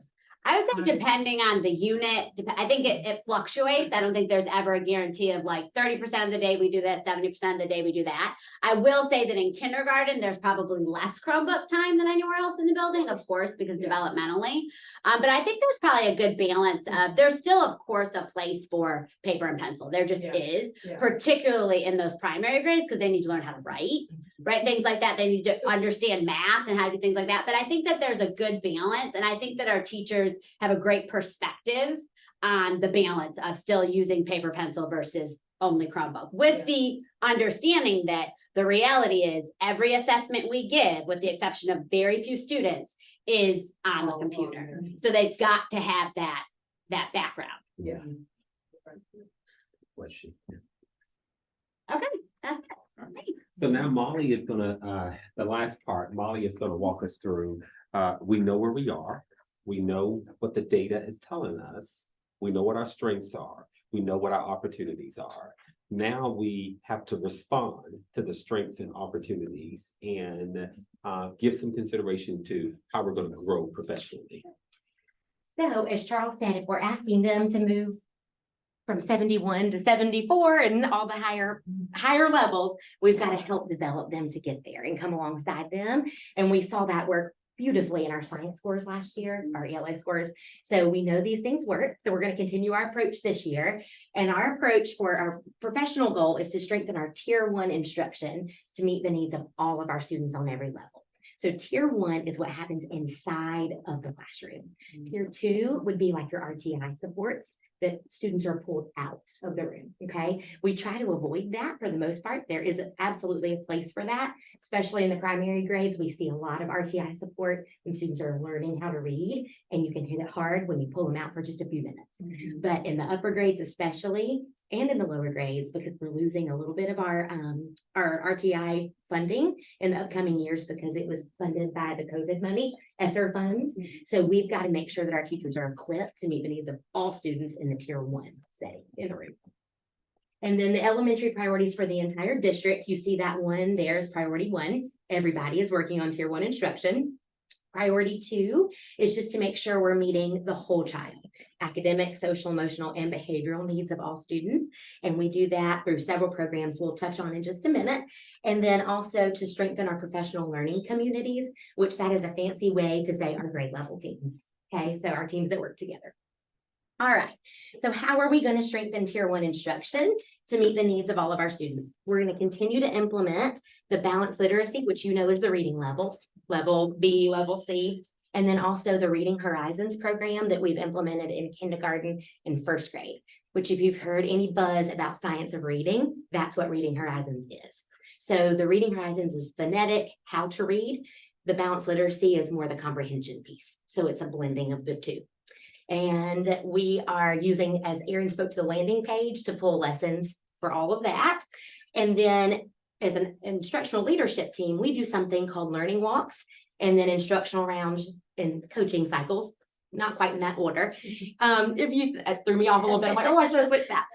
I would say depending on the unit, I think it fluctuates. I don't think there's ever a guarantee of like 30% of the day we do this, 70% of the day we do that. I will say that in kindergarten, there's probably less Chromebook time than anywhere else in the building, of course, because developmentally. But I think there's probably a good balance of, there's still, of course, a place for paper and pencil. There just is, particularly in those primary grades, because they need to learn how to write, right? Things like that. They need to understand math and how to do things like that. But I think that there's a good balance. And I think that our teachers have a great perspective on the balance of still using paper pencil versus only Chromebook, with the understanding that the reality is every assessment we give, with the exception of very few students, is on the computer. So they've got to have that background. Yeah. Question. Okay, that's great. So now Molly is gonna, the last part, Molly is gonna walk us through, we know where we are. We know what the data is telling us. We know what our strengths are. We know what our opportunities are. Now we have to respond to the strengths and opportunities and give some consideration to how we're going to grow professionally. So as Charles said, if we're asking them to move from 71 to 74 and all the higher levels, we've got to help develop them to get there and come alongside them. And we saw that work beautifully in our science scores last year, our ELA scores. So we know these things work. So we're going to continue our approach this year. And our approach for our professional goal is to strengthen our tier 1 instruction to meet the needs of all of our students on every level. So tier 1 is what happens inside of the classroom. Tier 2 would be like your RTI supports that students are pulled out of the room, okay? We try to avoid that for the most part. There is absolutely a place for that, especially in the primary grades. We see a lot of RTI support when students are learning how to read, and you can hit it hard when you pull them out for just a few minutes. But in the upper grades especially, and in the lower grades, because we're losing a little bit of our RTI funding in the upcoming years because it was funded by the COVID money, ESSER funds. So we've got to make sure that our teachers are equipped to meet the needs of all students in the tier 1 setting in the room. And then the elementary priorities for the entire district, you see that one there is priority 1. Everybody is working on tier 1 instruction. Priority 2 is just to make sure we're meeting the whole child, academic, social, emotional, and behavioral needs of all students. And we do that through several programs we'll touch on in just a minute. And then also to strengthen our professional learning communities, which that is a fancy way to say our grade level teams. Okay, so our teams that work together. All right, so how are we going to strengthen Tier 1 instruction to meet the needs of all of our students? We're going to continue to implement the balanced literacy, which you know is the reading level, level B, level C, and then also the Reading Horizons program that we've implemented in kindergarten and first grade, which if you've heard any buzz about science of reading, that's what Reading Horizons is. So the Reading Horizons is phonetic, how to read. The balanced literacy is more the comprehension piece. So it's a blending of the two. And we are using, as Erin spoke to, the landing page to pull lessons for all of that. And then as an instructional leadership team, we do something called learning walks and then instructional rounds and coaching cycles, not quite in that order. That threw me off a little bit. I'm like, oh, I should have switched that.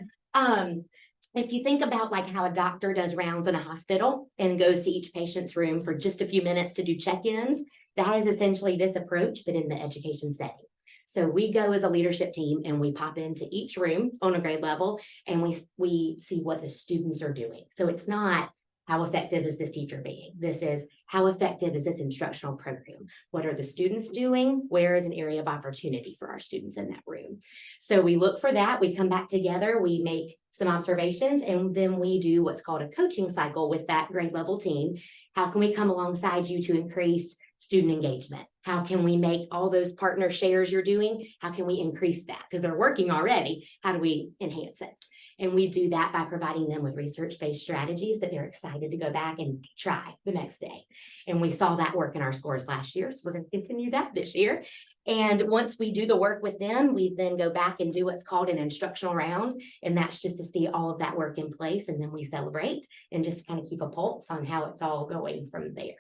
If you think about like how a doctor does rounds in a hospital and goes to each patient's room for just a few minutes to do check-ins, that is essentially this approach, but in the education setting. So we go as a leadership team and we pop into each room on a grade level and we see what the students are doing. So it's not how effective is this teacher being? This is how effective is this instructional program? What are the students doing? Where is an area of opportunity for our students in that room? So we look for that. We come back together. We make some observations and then we do what's called a coaching cycle with that grade level team. How can we come alongside you to increase student engagement? How can we make all those partner shares you're doing? How can we increase that? Because they're working already. How do we enhance it? And we do that by providing them with research-based strategies that they're excited to go back and try the next day. And we saw that work in our scores last year. So we're going to continue that this year. And once we do the work with them, we then go back and do what's called an instructional round. And that's just to see all of that work in place. And then we celebrate and just kind of keep a pulse on how it's all going from there.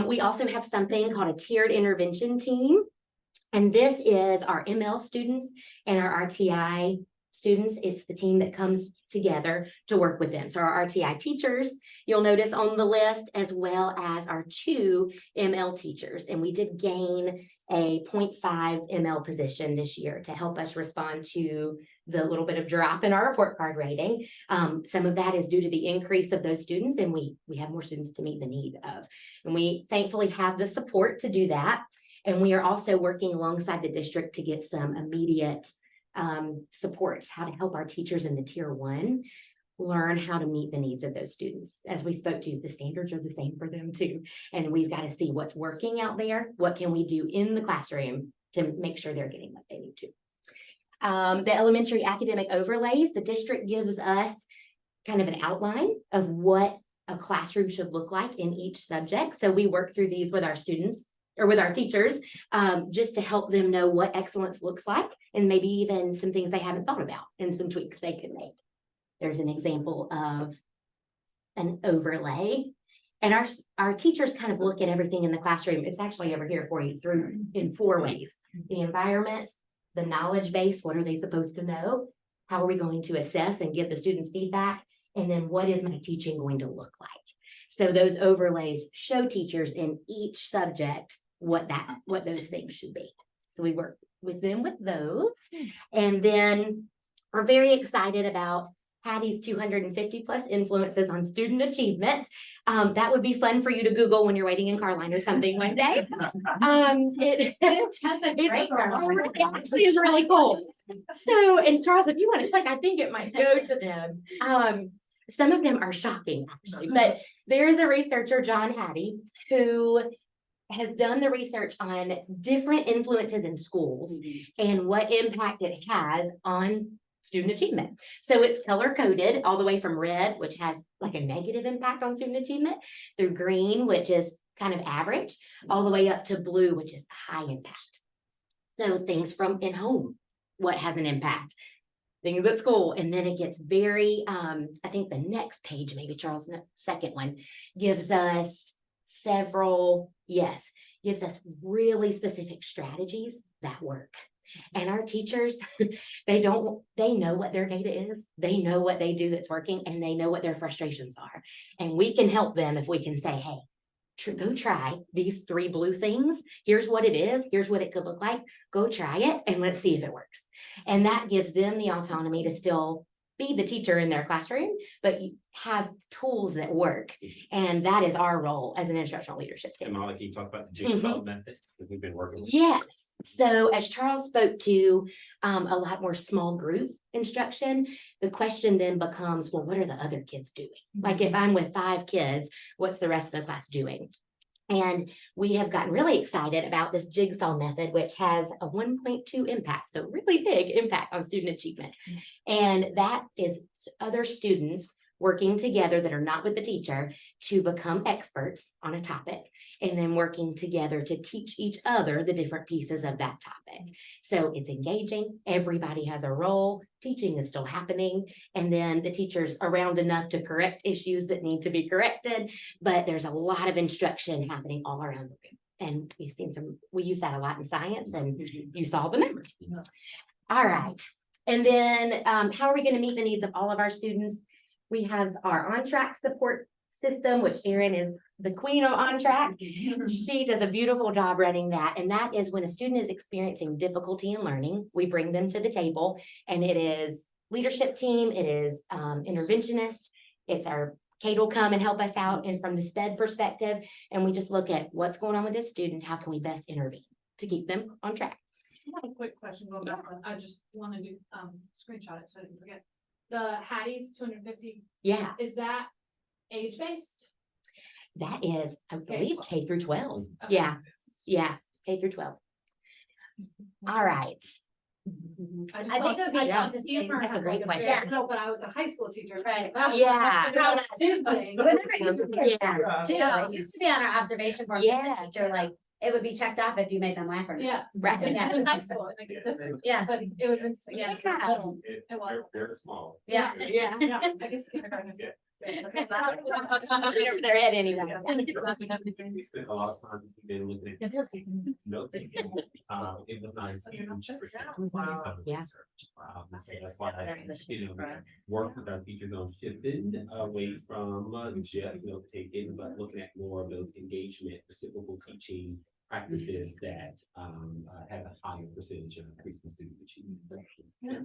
We also have something called a tiered intervention team. And this is our ML students and our RTI students. It's the team that comes together to work with them. So our RTI teachers, you'll notice on the list, as well as our 2 ML teachers. And we did gain a 0.5 ML position this year to help us respond to the little bit of drop in our report card rating. Some of that is due to the increase of those students, and we have more students to meet the need of. And we thankfully have the support to do that. And we are also working alongside the district to get some immediate supports, how to help our teachers in the Tier 1 learn how to meet the needs of those students. As we spoke to, the standards are the same for them too. And we've got to see what's working out there. What can we do in the classroom to make sure they're getting what they need to. The elementary academic overlays, the district gives us kind of an outline of what a classroom should look like in each subject. So we work through these with our students or with our teachers, just to help them know what excellence looks like and maybe even some things they haven't thought about and some tweaks they could make. There's an example of an overlay. And our teachers kind of look at everything in the classroom. It's actually over here for you in 4 ways. The environment, the knowledge base, what are they supposed to know? How are we going to assess and give the students feedback? And then what is my teaching going to look like? So those overlays show teachers in each subject what those things should be. So we work with them with those. And then we're very excited about Hattie's 250 plus influences on student achievement. That would be fun for you to Google when you're waiting in Carline or something one day. It actually is really cool. So, and Charles, if you want to click, I think it might go to them. Some of them are shocking, actually, but there's a researcher, John Hattie, who has done the research on different influences in schools and what impact it has on student achievement. So it's color coded all the way from red, which has like a negative impact on student achievement, through green, which is kind of average, all the way up to blue, which is high impact. So things from in home, what has an impact? Things at school. And then it gets very, I think the next page, maybe Charles, the second one, gives us gives us really specific strategies that work. And our teachers, they know what their data is. They know what they do that's working, and they know what their frustrations are. And we can help them if we can say, hey, go try these 3 blue things. Here's what it is. Here's what it could look like. Go try it and let's see if it works. And that gives them the autonomy to still be the teacher in their classroom, but you have tools that work. And that is our role as an instructional leadership team. And Molly, can you talk about the jigsaw methods that we've been working with? Yes. So as Charles spoke to a lot more small group instruction, the question then becomes, well, what are the other kids doing? Like if I'm with 5 kids, what's the rest of the class doing? And we have gotten really excited about this jigsaw method, which has a 1.2 impact, so really big impact on student achievement. And that is other students working together that are not with the teacher to become experts on a topic, and then working together to teach each other the different pieces of that topic. So it's engaging, everybody has a role, teaching is still happening, and then the teacher's around enough to correct issues that need to be corrected, but there's a lot of instruction happening all around the room. And we've seen we use that a lot in science, and you saw the numbers. All right. And then how are we going to meet the needs of all of our students? We have our on-track support system, which Erin is the queen of on-track. She does a beautiful job running that. And that is when a student is experiencing difficulty in learning, we bring them to the table, and it is leadership team, it is interventionist, it's our Kate will come and help us out, and from the SPED perspective, and we just look at what's going on with this student, how can we best intervene to keep them on track. I have a quick question going back. I just want to do screenshot it so I didn't forget. The Hattie's 250, Yeah, is that age-based? that is, I believe, K through 12. Okay. Yeah, K through 12. All right. I I think it would be thought just- humor that's a had great like question. Yeah, no, but I was a high school teacher. Right. Yeah. How to do things. Yeah. Yeah, it used to be on our observation board, Yeah. the teacher, like, it would be checked off if you made them laugh or not. Yeah. Right. In high school, it makes a difference. Yeah. But it was, yeah. Yeah. It was. They're small. Yeah. Yeah. Yeah, I guess kindergarten is. Yeah. Over their head anyway. We spent a lot of time been looking at note taking. It was not a huge percent. Yeah. So that's why I, work with our teachers on shifting away from just note taking, but looking at more of those engagement, reciprocal teaching practices that has a higher percentage of increasing student achievement. Yeah.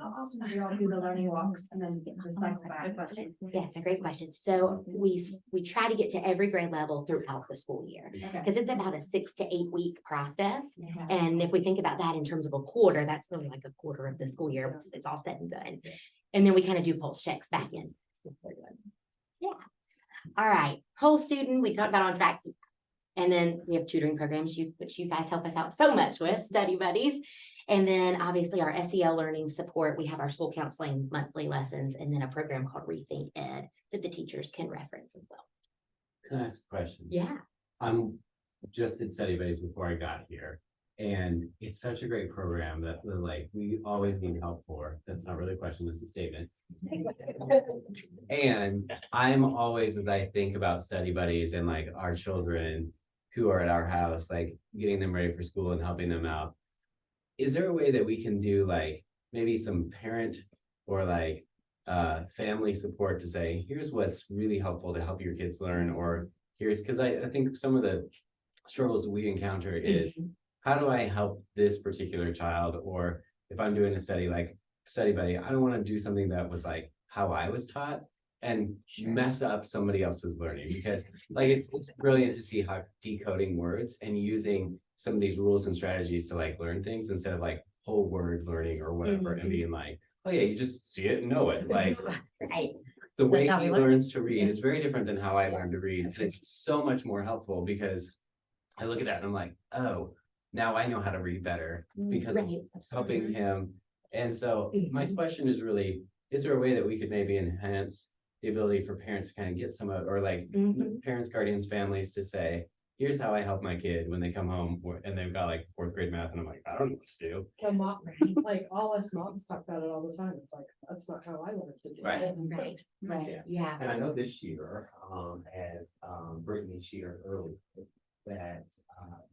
How often do you all do the learning walks and then get the sites back? Yeah, it's a great question. So we try to get to every grade level throughout the school year, because it's about a 6 to 8 week process. And if we think about that in terms of a quarter, that's really like a quarter of the school year. It's all said and done. And then we kind of do pulse checks back in. Yeah. All right. Whole student, we talked about on track. And then we have tutoring programs, which you guys help us out so much with, study buddies. And then obviously our SEL learning support, we have our school counseling monthly lessons, and then a program called Rethink Ed that the teachers can reference as well. Can I ask a question? Yeah. I'm just did study buddies before I got here. And it's such a great program that like we always need help for. That's not really a question, it's a statement. And I'm always, as I think about study buddies and like our children who are at our house, like getting them ready for school and helping them out. Is there a way that we can do like maybe some parent or like family support to say, here's what's really helpful to help your kids learn, or here's, because I think some of the struggles we encounter is how do I help this particular child? Or if I'm doing a study like study buddy, I don't want to do something that was like how I was taught and mess up somebody else's learning, because like it's brilliant to see how decoding words and using some of these rules and strategies to like learn things instead of like whole word learning or whatever, and being like, oh yeah, you just see it and know it. Like Right. the way how he we learn. learns to read is very different than how I learned to read. And it's so much more helpful because I look at that and I'm like, oh, now I know how to read better because of Right. helping him. And so my question is really, is there a way that we could maybe enhance the ability for parents to kind of get some of, or like parents, guardians, families to say, here's how I help my kid when they come home and they've got like 4th grade math, and I'm like, I don't know what to do. The mom, like all us moms talk about it all the time. It's like, that's not how I learned to do Right. it. Right. Yeah. And I know this year, as Brittany shared earlier, that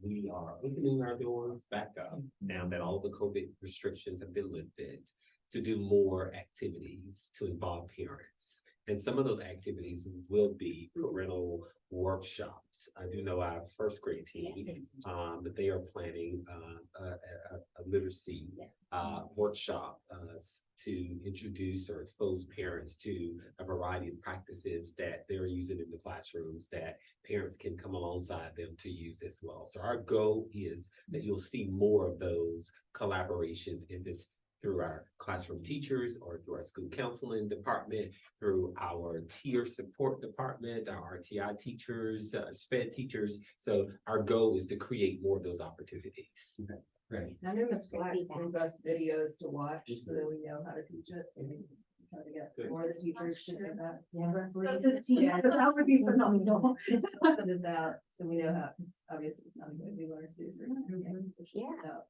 we are opening our doors back up now that all the COVID restrictions have been lifted, to do more activities to involve parents And some of those activities will be parental workshops. I do know our first grade team, that they are planning a literacy workshop to introduce or expose parents to a variety of practices that they're using in the classrooms that parents can come alongside them to use as well. So our goal is that you'll see more of those collaborations in this through our classroom teachers or through our school counseling department, through our tier support department, our RTI teachers, SPED teachers. So our goal is to create more of those opportunities. Right. I know Ms. Black sends us videos to watch so that we know how to teach it. So we try to get more of the teachers to do that. Yeah, that would be phenomenal. Put this out so we know how, obviously it's not going to be learned to do certain things. Yeah.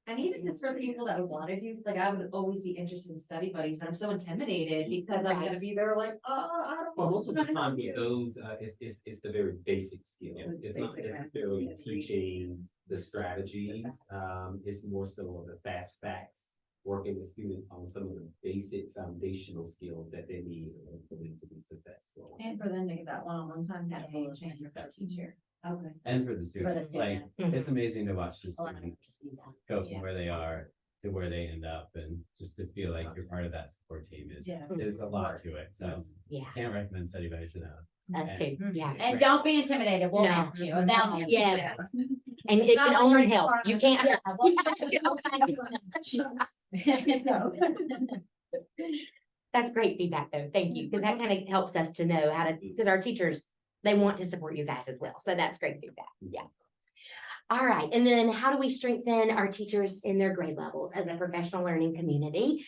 And even just for people that would want to do, like, I would always be interested in study buddies, but I'm so intimidated because I'm gonna be there like, oh, I don't. Well, most of the know how time to with do those, it's the very basic skills. It's not Basic math. necessarily teaching the strategies. It's more so of the fast facts, working with students on some of the basic foundational skills that they need for them to be successful. And for them to get that one-on-one time, that will change with that teacher. Okay. And for the students, like, student. it's amazing to watch the A lot of student teachers need that. go from where they are to where they end up, and just to feel like you're part of that support team is, Yeah. there's a lot to it, so Yeah, can't recommend study buddies enough. us too, yeah. And don't be intimidated, we'll No. help you. About you. Yeah. And it can only help. You can't. That's great feedback though. Thank you. Because that kind of helps us to know how to, because our teachers, they want to support you guys as well. So that's great feedback. Yeah. All right. And then how do we strengthen our teachers in their grade levels as a professional learning community?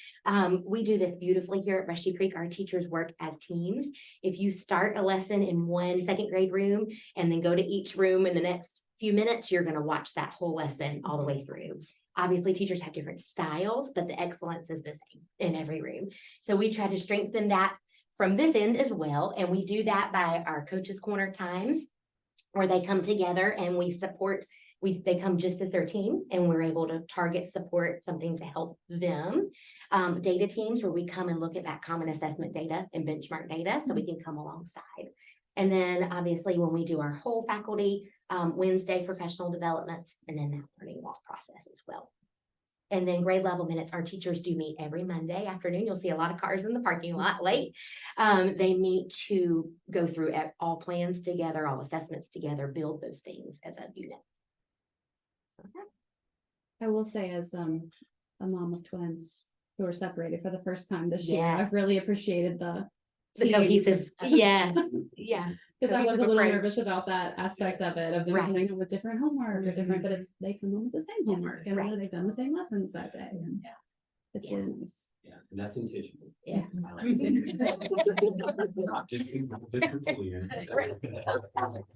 We do this beautifully here at Brushy Creek. Our teachers work as teams. If you start a lesson in one second grade room and then go to each room in the next few minutes, you're going to watch that whole lesson all the way through. Obviously, teachers have different styles, but the excellence is the same in every room. So we try to strengthen that from this end as well. And we do that by our Coaches Corner times, where they come together and we support. They come just as their team, and we're able to target support something to help them. Data teams, where we come and look at that common assessment data and benchmark data so we can come alongside. And then obviously when we do our whole faculty Wednesday professional developments, and then that learning walk process as well. And then grade level minutes, our teachers do meet every Monday afternoon. You'll see a lot of cars in the parking lot late. They meet to go through all plans together, all assessments together, build those things as a unit. I will say, as a mom of twins who are separated for the first time this year, Yes. I've really appreciated the The cohesive, yes, yeah. because I was a cohesive little approach. nervous about that aspect of it, of them Right. coming home with different homework or different, but it's, they come home with the same homework and Right. they've done the same lessons that day. And it's Yeah. really nice. Yeah, and that's intentional. Yeah. Just for twins.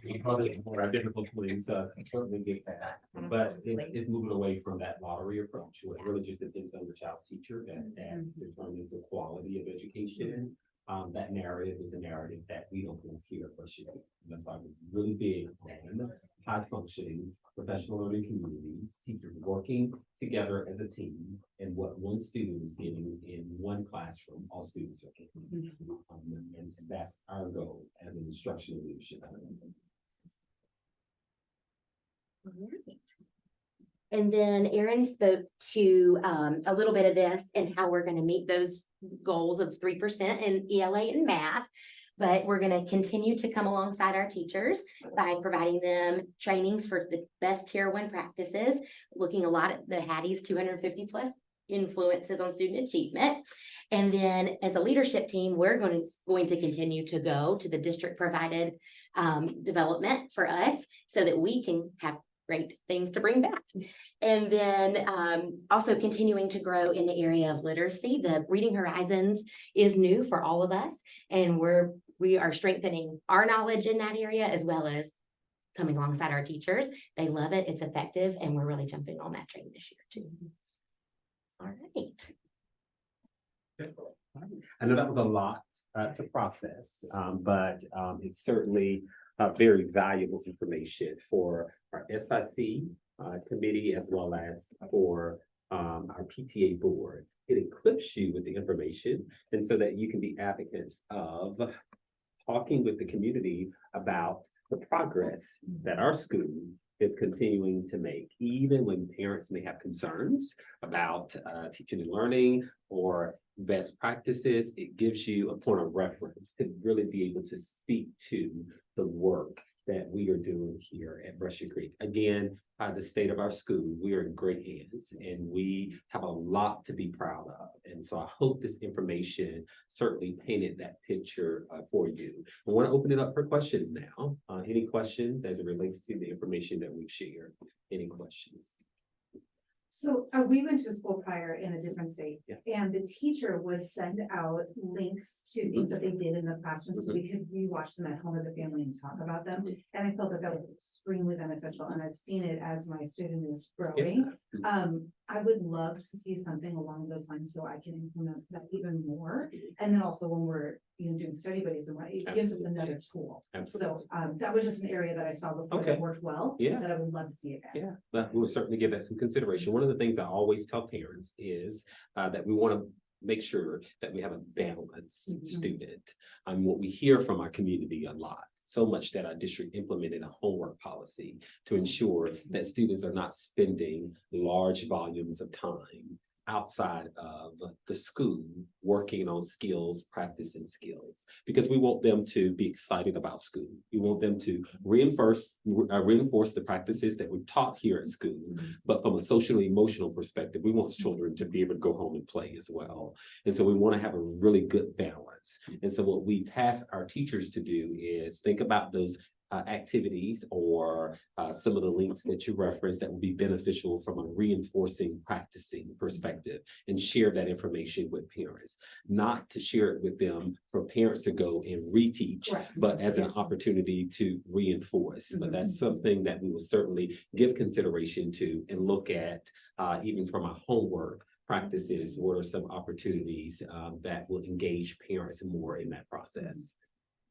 We call it more identical twins, so I totally get that. But it's moving away from that lottery approach, where it really just depends on the child's teacher that determines the quality of education. That narrative is a narrative that we don't want here for sure. That's why we're really big on high functioning professional learning communities, teachers working together as a team, and what one student is getting in one classroom, all students are getting. And that's our goal as an instructional leadership. And then Erin spoke to a little bit of this and how we're going to meet those goals of 3% in ELA and math. But we're going to continue to come alongside our teachers by providing them trainings for the best tier 1 practices, looking a lot at the Hattie's 250 plus influences on student achievement. And then as a leadership team, we're going to continue to go to the district provided development for us so that we can have great things to bring back. And then also continuing to grow in the area of literacy. The Reading Horizons is new for all of us, and we are strengthening our knowledge in that area as well as coming alongside our teachers. They love it, it's effective, and we're really jumping on that train this year too. All right. I know that was a lot to process, but it's certainly very valuable information for our SIC committee as well as for our PTA board. It equips you with the information, and so that you can be advocates of talking with the community about the progress that our school is continuing to make, even when parents may have concerns about teaching and learning or best practices. It gives you a point of reference to really be able to speak to the work that we are doing here at Brushy Creek. Again, the state of our school, we are in great hands and we have a lot to be proud of. And so I hope this information certainly painted that picture for you. I want to open it up for questions now. Any questions as it relates to the information that we've shared? Any questions? So we went to a school prior in a different state, Yeah. and the teacher would send out links to things that they did in the classroom, so we could rewatch them at home as a family and talk about them. And I felt that that was extremely beneficial, and I've seen it as my student is growing. I would love to see something along those lines so I can implement that even more. And then also when we're, doing study buddies and what, it gives us another tool. Absolutely. So that was just an area that I saw before that worked well. Yeah. That I would love to see again. Yeah, but we'll certainly give that some consideration. One of the things I always tell parents is that we want to make sure that we have a balanced student. What we hear from our community a lot, so much that our district implemented a homework policy to ensure that students are not spending large volumes of time outside of the school working on skills, practice and skills, because we want them to be excited about school. We want them to reinforce the practices that we've taught here at school, but from a socially emotional perspective, we want children to be able to go home and play as well. And so we want to have a really good balance. And so what we task our teachers to do is think about those activities or some of the links that you referenced that will be beneficial from a reinforcing practicing perspective, and share that information with parents, not to share it with them for parents to go and reteach, but as an opportunity to reinforce. But that's something that we will certainly give consideration to and look at even from our homework practices. What are some opportunities that will engage parents more in that process?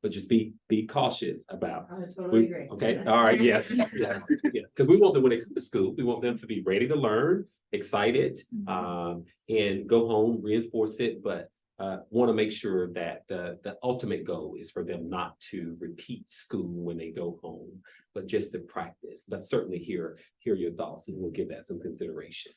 But just be cautious about. I totally agree. Okay, all right, yes, yes, because we want them when they come to school, we want them to be ready to learn, excited, and go home, reinforce it, but want to make sure that the ultimate goal is for them not to repeat school when they go home, but just to practice. But certainly hear your thoughts, and we'll give that some consideration.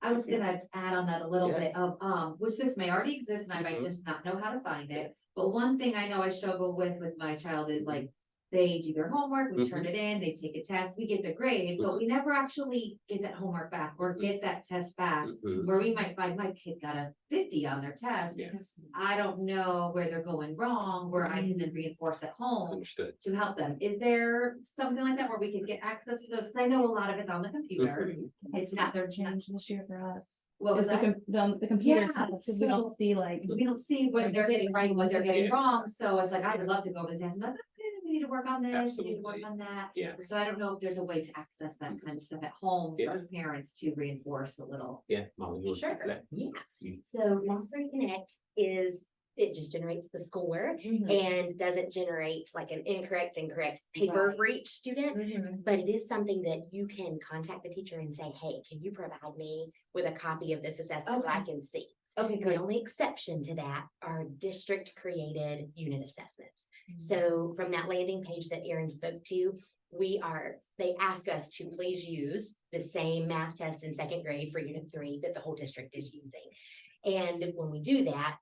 I was gonna add on that a little bit of, which this may already exist and I might just not know how to find it. But one thing I know I struggle with my child is like, they do their homework, we turn it in, they take a test, we get the grade, but we never actually get that homework back or get that test back. Where we might find my kid got a 50 on their test. Yes. I don't know where they're going wrong, where I can then reinforce at home Understood. to help them. Is there something like that where we can get access to those? Cause I know a lot of it's on the computer. It's not their Change this year for us. What was that? The computer Yeah, test, 'cause we don't see like. We don't see what they're getting right and what they're getting wrong, so it's like, I would love to go over the test, and be like, okay, we need to work on this, we need to work Absolutely. on that. Yeah. So I don't know if there's a way to access that kind of stuff at home for Yeah. us parents to reinforce a little. Yeah, Molly, you want to speak to Sure. that? Yes. So Mastery Connect it just generates the score and doesn't generate like an incorrect paper Right. for each student. But it is something that you can contact the teacher and say, hey, can you provide me with a copy of this assessment so I can see? Okay, The great. only exception to that are district created unit assessments. So from that landing page that Erin spoke to, they ask us to please use the same math test in second grade for unit 3 that the whole district is using. And when we do that,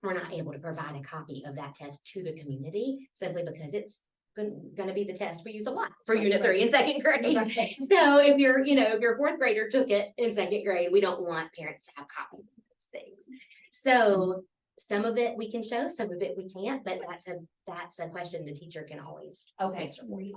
we're not able to provide a copy of that test to the community simply because it's going to be the test we use a lot for unit 3 in second grade. So if your fourth grader took it in second grade, we don't want parents to have copies of those things. So some of it we can show, some of it we can't, but that's a question the teacher can always answer for you.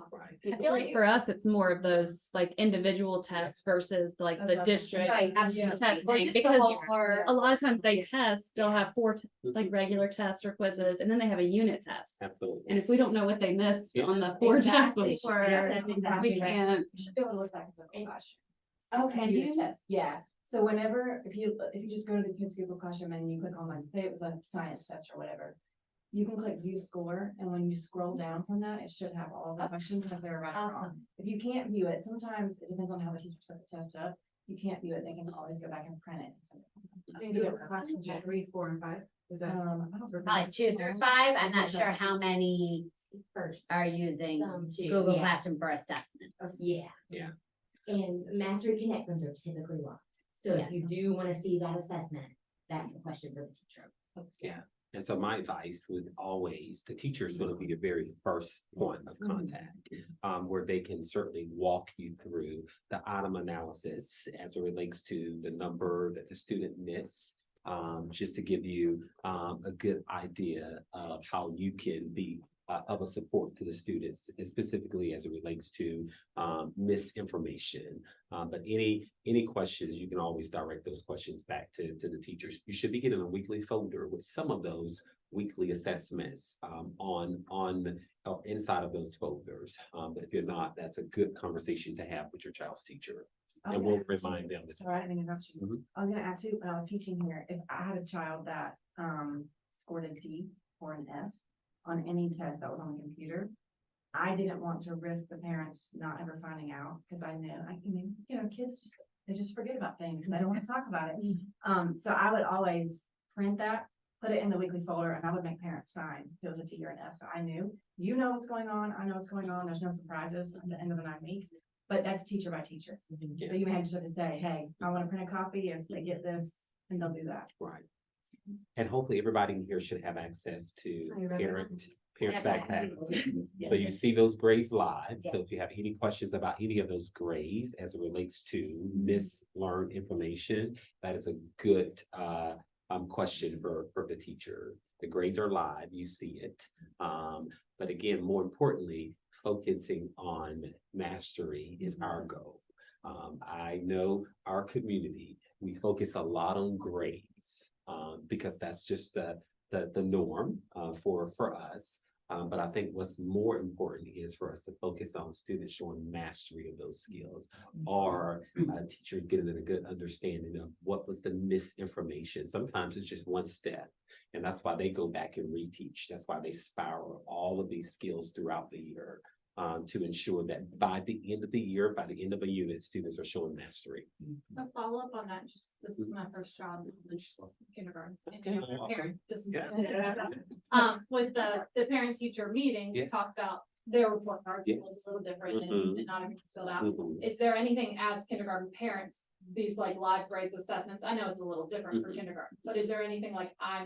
I feel like for us, it's more of those like individual tests versus like the district Right, absolutely. testing, because a lot of times they test, they'll have 4 like regular tests or quizzes, and then they have a unit test. Absolutely. And if we don't know what they missed Yeah. on the 4 tests Exactly. before, Yeah, that's exactly we right. can't. You should be able to look back at the classroom. Oh, can you? Test, yeah. So whenever, if you just go to the kids Google Classroom and you click online, say it was a science test or whatever, you can click view score, and when you scroll down from that, it should have all the questions if they're right or wrong. Awesome. If you can't view it, sometimes it depends on how the teacher set the test up. You can't view it, they can always go back and print it. And do it for classrooms 3, 4, and 5. Is that? I don't remember. Probably 2 through 5. I'm not sure how many First. are using Two, Google yeah. Classroom for assessment. Yeah. Yeah. And Mastery Connect ones are typically locked. So Yes. if you do want to see that assessment, that's the question for the teacher. Yeah, and so my advice would always, the teacher is gonna be your very first point of contact. Where they can certainly walk you through the item analysis as it relates to the number that the student missed. Just to give you a good idea of how you can be of a support to the students, and specifically as it relates to misinformation. But any questions, you can always direct those questions back to the teachers. You should be getting a weekly folder with some of those weekly assessments inside of those folders. But if you're not, that's a good conversation to have with your child's teacher. I was And gonna we'll add too- remind them. Sorry, I didn't interrupt you. Mhm. I was gonna add too, when I was teaching here, if I had a child that scored a D or an F on any test that was on the computer, I didn't want to risk the parents not ever finding out, because I knew, kids they just forget about things and they don't want to talk about it. So I would always print that, put it in the weekly folder, and I would make parents sign if it was a D or an F. So I knew, you know what's going on, I know what's going on, there's no surprises at the end of the 9 weeks. But that's teacher by teacher. So you may just have to say, hey, I want to print a copy if they get this, and they'll do that. Right. And hopefully everybody in here should have access to parent backpack. So you see those grades live. So if you have any questions about any of those grades as it relates to mislearned information, that is a good question for the teacher. The grades are live, you see it. But again, more importantly, focusing on mastery is our goal. I know our community, we focus a lot on grades because that's just the norm for us. But I think what's more important is for us to focus on students showing mastery of those skills, or teachers getting a good understanding of what was the misinformation. Sometimes it's just one step, and that's why they go back and reteach. That's why they spiral all of these skills throughout the year to ensure that by the end of the year, by the end of a unit, students are showing mastery. A follow-up on that, just, this is my first job in kindergarten. and, you know, Okay. parent doesn't- Yeah. With the parent-teacher meeting, we Yeah. talked about their report cards, Yeah. was a little different Mhm. and not everything's filled out. Mhm. Is there anything as kindergarten parents, these like live grades assessments, I know it's a little different for Mhm. kindergarten, but is there anything like I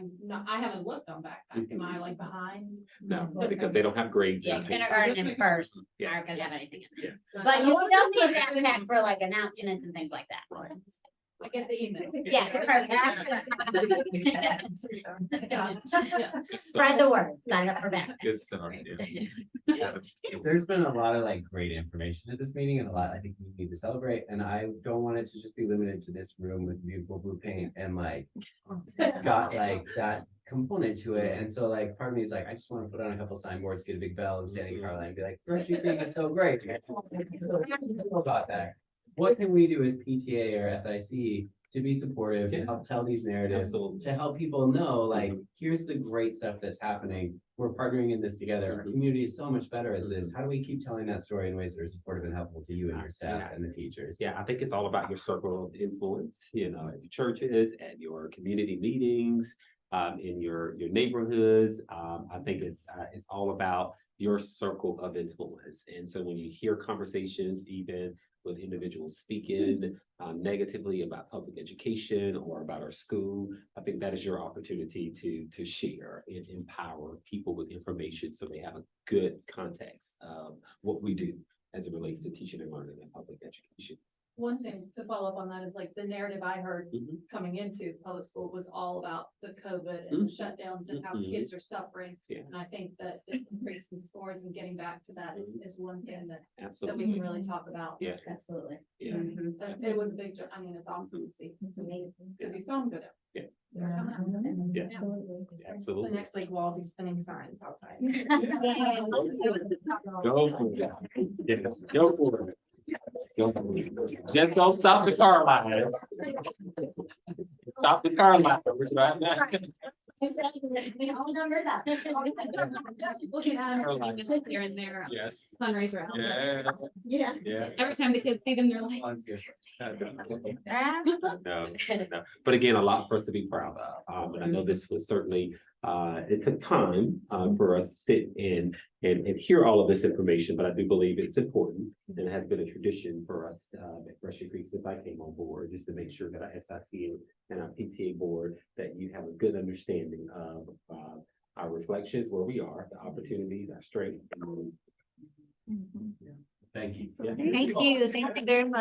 haven't looked on backpack, am I like behind? No, because they don't have grades. Yeah, in- kindergarten and first Yeah. aren't gonna have anything in there. Yeah. But you still need backpack for like announcements and things like that. Right. I get the email. Yeah. Good Spread stuff. the word, sign up for that. Good stuff. Yeah. There's been a lot of like great information at this meeting and a lot I think we need to celebrate, and I don't want it to just be limited to this room with beautiful blue paint and like got like that component to it. And so like part of me is like, I just want to put on a couple signboards, get a big bell and Sandy Carla and be like, Brush Your Creek is so great. About that. What can we do as PTA or SIC to be supportive, to help tell these narratives, Absolutely. to help people know, like, here's the great stuff that's happening. We're partnering in this together. Our community is so much better as this. How do we keep telling that story in ways that are supportive and helpful to you and your staff and the teachers? Yeah, I think it's all about your circle of influence, at your churches, at your community meetings, in your neighborhoods. I think it's all about your circle of influence. And so when you hear conversations, even with individuals speaking negatively about public education or about our school, I think that is your opportunity to share and empower people with information so they have a good context of what we do as it relates to teaching and learning in public education. One thing to follow up on that is like the narrative I heard coming into public school was all about the COVID and the shutdowns and how kids are suffering. Yeah. And I think that increasing scores and getting back to that is one thing that we Absolutely. can really talk about. Yeah. Absolutely. Yeah. But it was a big, I mean, it's awesome to see. It's amazing. Because you saw them go down. Yeah. They're coming out. Yeah. Absolutely. So Absolutely. next week we'll all be spinning signs outside. Go for it. Yes, go for it. Go for it. Just don't stop the car line. Stop the car line. All numbers up. We'll get out of here and there Yes. fundraiser out. Yeah. Yeah. Every time the kids see them, they're like. No, no. But again, a lot for us to be proud of. And I know this was certainly, it took time, for us to sit and hear all of this information, but I do believe it's important. And it has been a tradition for us, at Brushy Creek since I came on board, just to make sure that our SIC and our PTA board, that you have a good understanding of, our reflections, where we are, the opportunities, our strengths. Thank you. Yeah. Thank you very much.